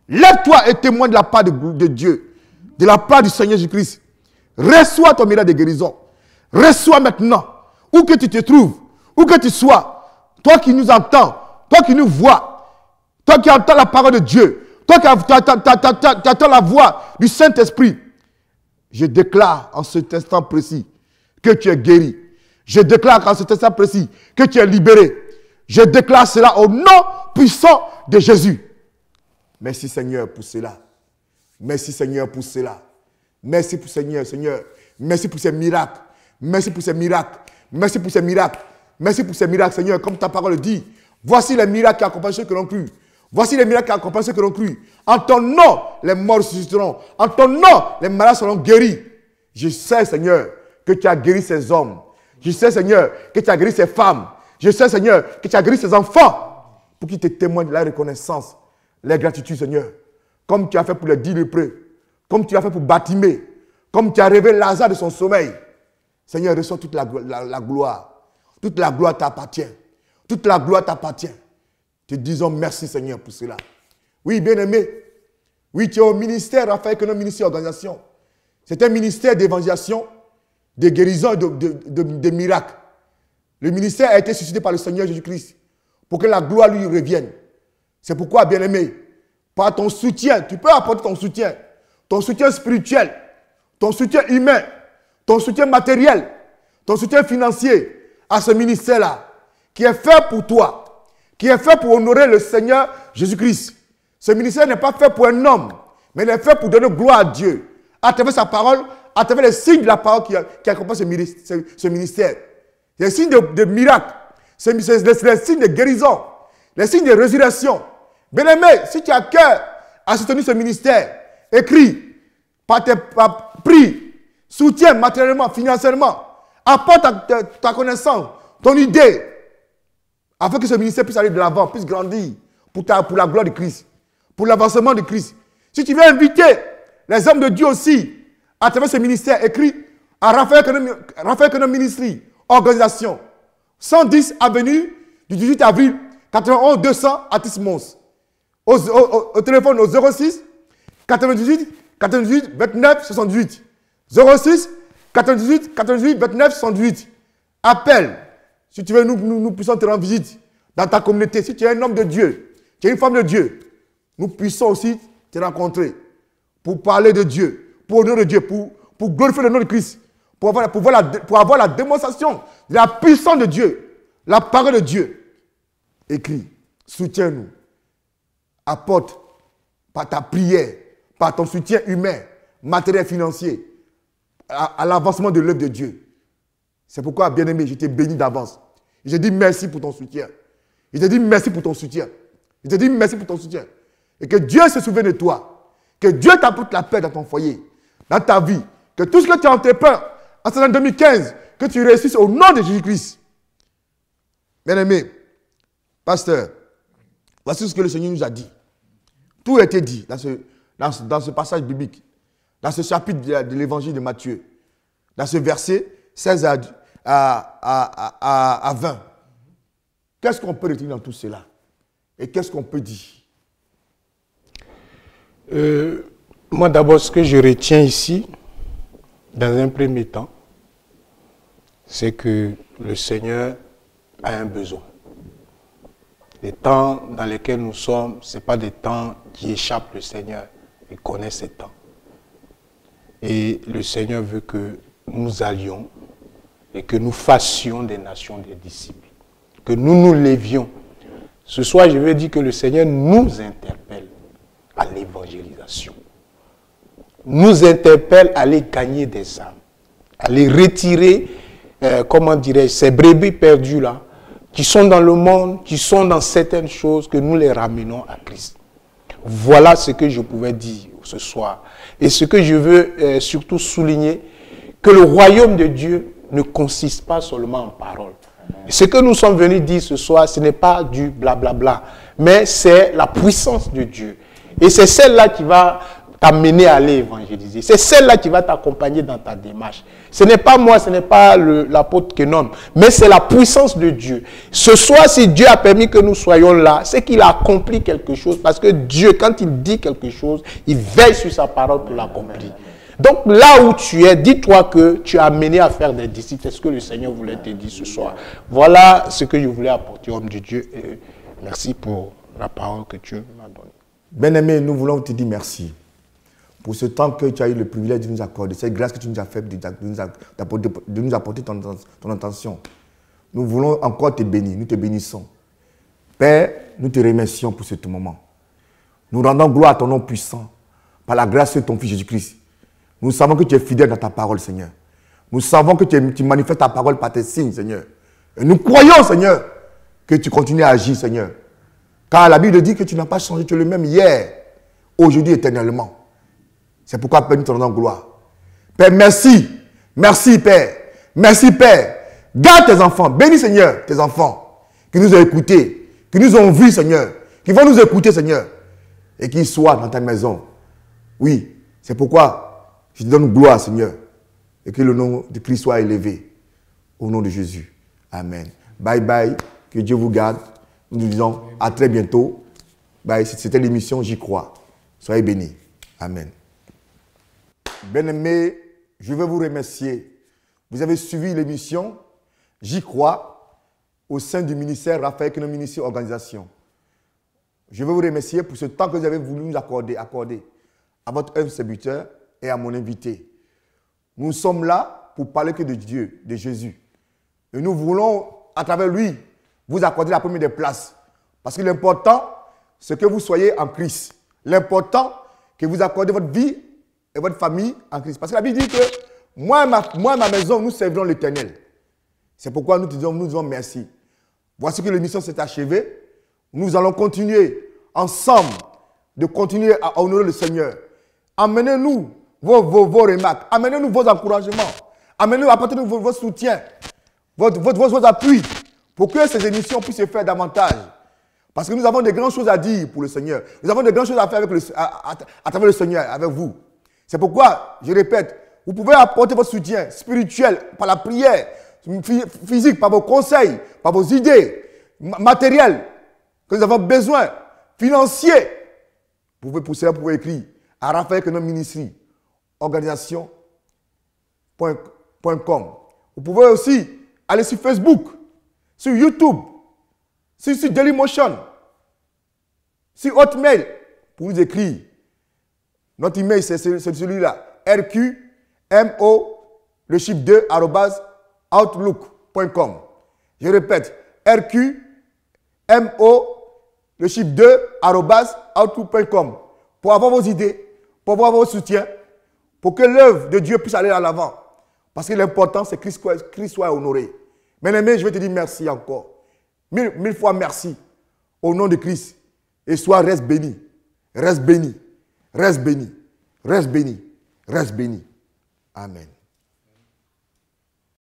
Speaker 1: Lève-toi et témoigne de la part de Dieu. De la part du Seigneur Jésus-Christ. Reçois ton miracle de guérison. reçois maintenant, où que tu te trouves, où que tu sois, toi qui nous entends, toi qui nous vois, toi qui entends la parole de Dieu, toi qui entends la voix du Saint-Esprit, je déclare en cet instant précis que tu es guéri. Je déclare en cet instant précis que tu es libéré. Je déclare cela au nom puissant de Jésus. Merci Seigneur pour cela. Merci Seigneur pour cela. Merci pour Seigneur. Merci pour ces miracles. Merci pour ces miracles. Merci pour ces miracles. Merci pour ces miracles, Seigneur. Comme ta parole dit, voici les miracles qui accompagnent ceux qui l'ont cru. Voici les miracles qui accompagnent ceux qui l'ont cru. En ton nom, les morts ressusciteront. En ton nom, les malades seront guéris. Je sais, Seigneur, que tu as guéri ces hommes. Je sais, Seigneur, que tu as guéri ces femmes. Je sais, Seigneur, que tu as guéri ces enfants. Pour qu'ils te témoignent la reconnaissance, la gratitude, Seigneur. Comme tu as fait pour les 10 lépreux. Comme tu as fait pour Bartimée. Comme tu as réveillé Lazare de son sommeil. Seigneur, reçois toute la gloire. Toute la gloire t'appartient. Toute la gloire t'appartient. Te disons merci, Seigneur, pour cela. Oui, bien-aimé. Oui, tu es au ministère, Raphaël Queneau, ministère d'organisation. C'est un ministère d'évangélisation, de guérison, de miracles. Le ministère a été suscité par le Seigneur Jésus-Christ pour que la gloire lui revienne. C'est pourquoi, bien-aimé, par ton soutien, tu peux apporter ton soutien spirituel, ton soutien humain, ton soutien matériel, ton soutien financier à ce ministère-là, qui est fait pour toi, qui est fait pour honorer le Seigneur Jésus-Christ. Ce ministère n'est pas fait pour un homme, mais il est fait pour donner gloire à Dieu, à travers sa parole, à travers les signes de la parole qui accompagnent ce ministère. Les signes de miracles, les signes de guérison, les signes de résurrection. Bien-aimé, si tu as cœur à soutenir ce ministère, écris, prie, soutiens matériellement, financièrement, apporte ta connaissance, ton idée, afin que ce ministère puisse aller de l'avant, puisse grandir pour la gloire de Christ, pour l'avancement de Christ. Si tu veux inviter les hommes de Dieu aussi à travers ce ministère, écrit à Raphaël Queneau Ministry, organisation, 110 avenue du 18 avril 91 200 Atis-Mons. Au téléphone au 06 98 29 68. 06 98 29 68. Appelle. Si tu veux, nous puissions te rendre visite dans ta communauté. Si tu es un homme de Dieu, tu es une femme de Dieu, nous puissions aussi te rencontrer pour parler de Dieu, pour honorer Dieu, pour glorifier le nom de Christ, pour avoir la démonstration de la puissance de Dieu, la parole de Dieu. Écris, soutiens-nous, apporte par ta prière, par ton soutien humain, matériel, financier, à l'avancement de l'œuvre de Dieu. C'est pourquoi, bien-aimé, je t'ai béni d'avance. Je dis merci pour ton soutien. Je te dis merci pour ton soutien. Je te dis merci pour ton soutien. Et que Dieu se souvienne de toi. Que Dieu t'apporte la paix dans ton foyer, dans ta vie. Que tout ce que tu as entrepris en cette année 2015, que tu réussisses au nom de Jésus-Christ. Bien-aimé, pasteur, voici ce que le Seigneur nous a dit. Tout a été dit dans ce passage biblique, dans ce chapitre de l'évangile de Matthieu, dans ce verset 16 à 20. Qu'est-ce qu'on peut retenir dans tout cela? Et qu'est-ce qu'on peut dire?
Speaker 2: Moi d'abord, ce que je retiens ici, dans un premier temps, c'est que le Seigneur a un besoin. Les temps dans lesquels nous sommes, ce n'est pas des temps qui échappent le Seigneur. Il connaît ces temps. Et le Seigneur veut que nous allions et que nous fassions des nations des disciples. Que nous nous lévions. Ce soir, je veux dire que le Seigneur nous interpelle à l'évangélisation. Nous interpelle à aller gagner des âmes. À les retirer, comment dirais-je, ces brebis perdues là, qui sont dans le monde, qui sont dans certaines choses, que nous les ramenons à Christ. Voilà ce que je pouvais dire ce soir. Et ce que je veux surtout souligner, que le royaume de Dieu ne consiste pas seulement en paroles. Ce que nous sommes venus dire ce soir, ce n'est pas du blablabla, mais c'est la puissance de Dieu. Et c'est celle-là qui va t'amener à aller évangéliser. C'est celle-là qui va t'accompagner dans ta démarche. Ce n'est pas moi, ce n'est pas l'apôtre Kenon, mais c'est la puissance de Dieu. Ce soir, si Dieu a permis que nous soyons là, c'est qu'il a accompli quelque chose. Parce que Dieu, quand il dit quelque chose, il veille sur sa parole pour l'accomplir. Donc là où tu es, dis-toi que tu es amené à faire des disciples. C'est ce que le Seigneur voulait te dire ce soir. Voilà ce que je voulais apporter, homme de Dieu. Et merci pour la parole que tu m'as donnée.
Speaker 1: Bien-aimé, nous voulons te dire merci pour ce temps que tu as eu le privilège de nous accorder, cette grâce que tu nous as fait de nous apporter ton attention. Nous voulons encore te bénir, nous te bénissons. Père, nous te remercions pour ce moment. Nous rendons gloire à ton nom puissant, par la grâce de ton Fils Jésus-Christ. Nous savons que tu es fidèle dans ta parole, Seigneur. Nous savons que tu manifestes ta parole par tes signes, Seigneur. Et nous croyons, Seigneur, que tu continues à agir, Seigneur. Car la Bible dit que tu n'as pas changé, tu es le même hier, aujourd'hui, éternellement. C'est pourquoi, Père, nous te rendons gloire. Père, merci. Merci, Père. Merci, Père. Garde tes enfants. Bénis, Seigneur, tes enfants qui nous ont écoutés, qui nous ont vus, Seigneur, qui vont nous écouter, Seigneur, et qu'ils soient dans ta maison. Oui, c'est pourquoi je te donne gloire, Seigneur, et que le nom de Christ soit élevé. Au nom de Jésus. Amen. Bye bye. Que Dieu vous garde. Nous nous disons à très bientôt. Bye. C'était l'émission J'y crois. Soyez bénis. Amen. Bien-aimés, je veux vous remercier. Vous avez suivi l'émission J'y crois au sein du ministère Raphaël Kenon Ministry Organisation. Je veux vous remercier pour ce temps que vous avez voulu nous accorder à votre humble serviteur et à mon invité. Nous sommes là pour parler que de Dieu, de Jésus. Et nous voulons, à travers lui, vous accorder la première des places. Parce que l'important, c'est que vous soyez en Christ. L'important, que vous accordez votre vie et votre famille en Christ. Parce que la Bible dit que moi et ma maison, nous servirons l'Éternel. C'est pourquoi nous disons merci. Voici que l'émission s'est achevée. Nous allons continuer ensemble de continuer à honorer le Seigneur. Amenez-nous vos remarques. Amenez-nous vos encouragements. Amenez-nous, apportez-nous vos soutiens, vos appuis pour que ces émissions puissent se faire davantage. Parce que nous avons de grandes choses à dire pour le Seigneur. Nous avons de grandes choses à faire à travers le Seigneur, avec vous. C'est pourquoi, je répète, vous pouvez apporter votre soutien spirituel par la prière, physique, par vos conseils, par vos idées, matérielles que nous avons besoin, financiers. Pour cela, vous pouvez écrire à Raphaël Kenon Ministry, organisation.com. Vous pouvez aussi aller sur Facebook, sur YouTube, sur Dailymotion, sur Hotmail, pour nous écrire. Notre email, c'est celui-là, rqmo, le chiffre 2, @outlook.com. Je répète, rqmo, le chiffre 2, @outlook.com. Pour avoir vos idées, pour avoir vos soutiens, pour que l'œuvre de Dieu puisse aller à l'avant. Parce que l'important, c'est que Christ soit honoré. Bien aimé, je vais te dire merci encore. Mille fois merci. Au nom de Christ. Et reste béni. Reste béni. Reste béni. Reste béni. Reste béni. Amen.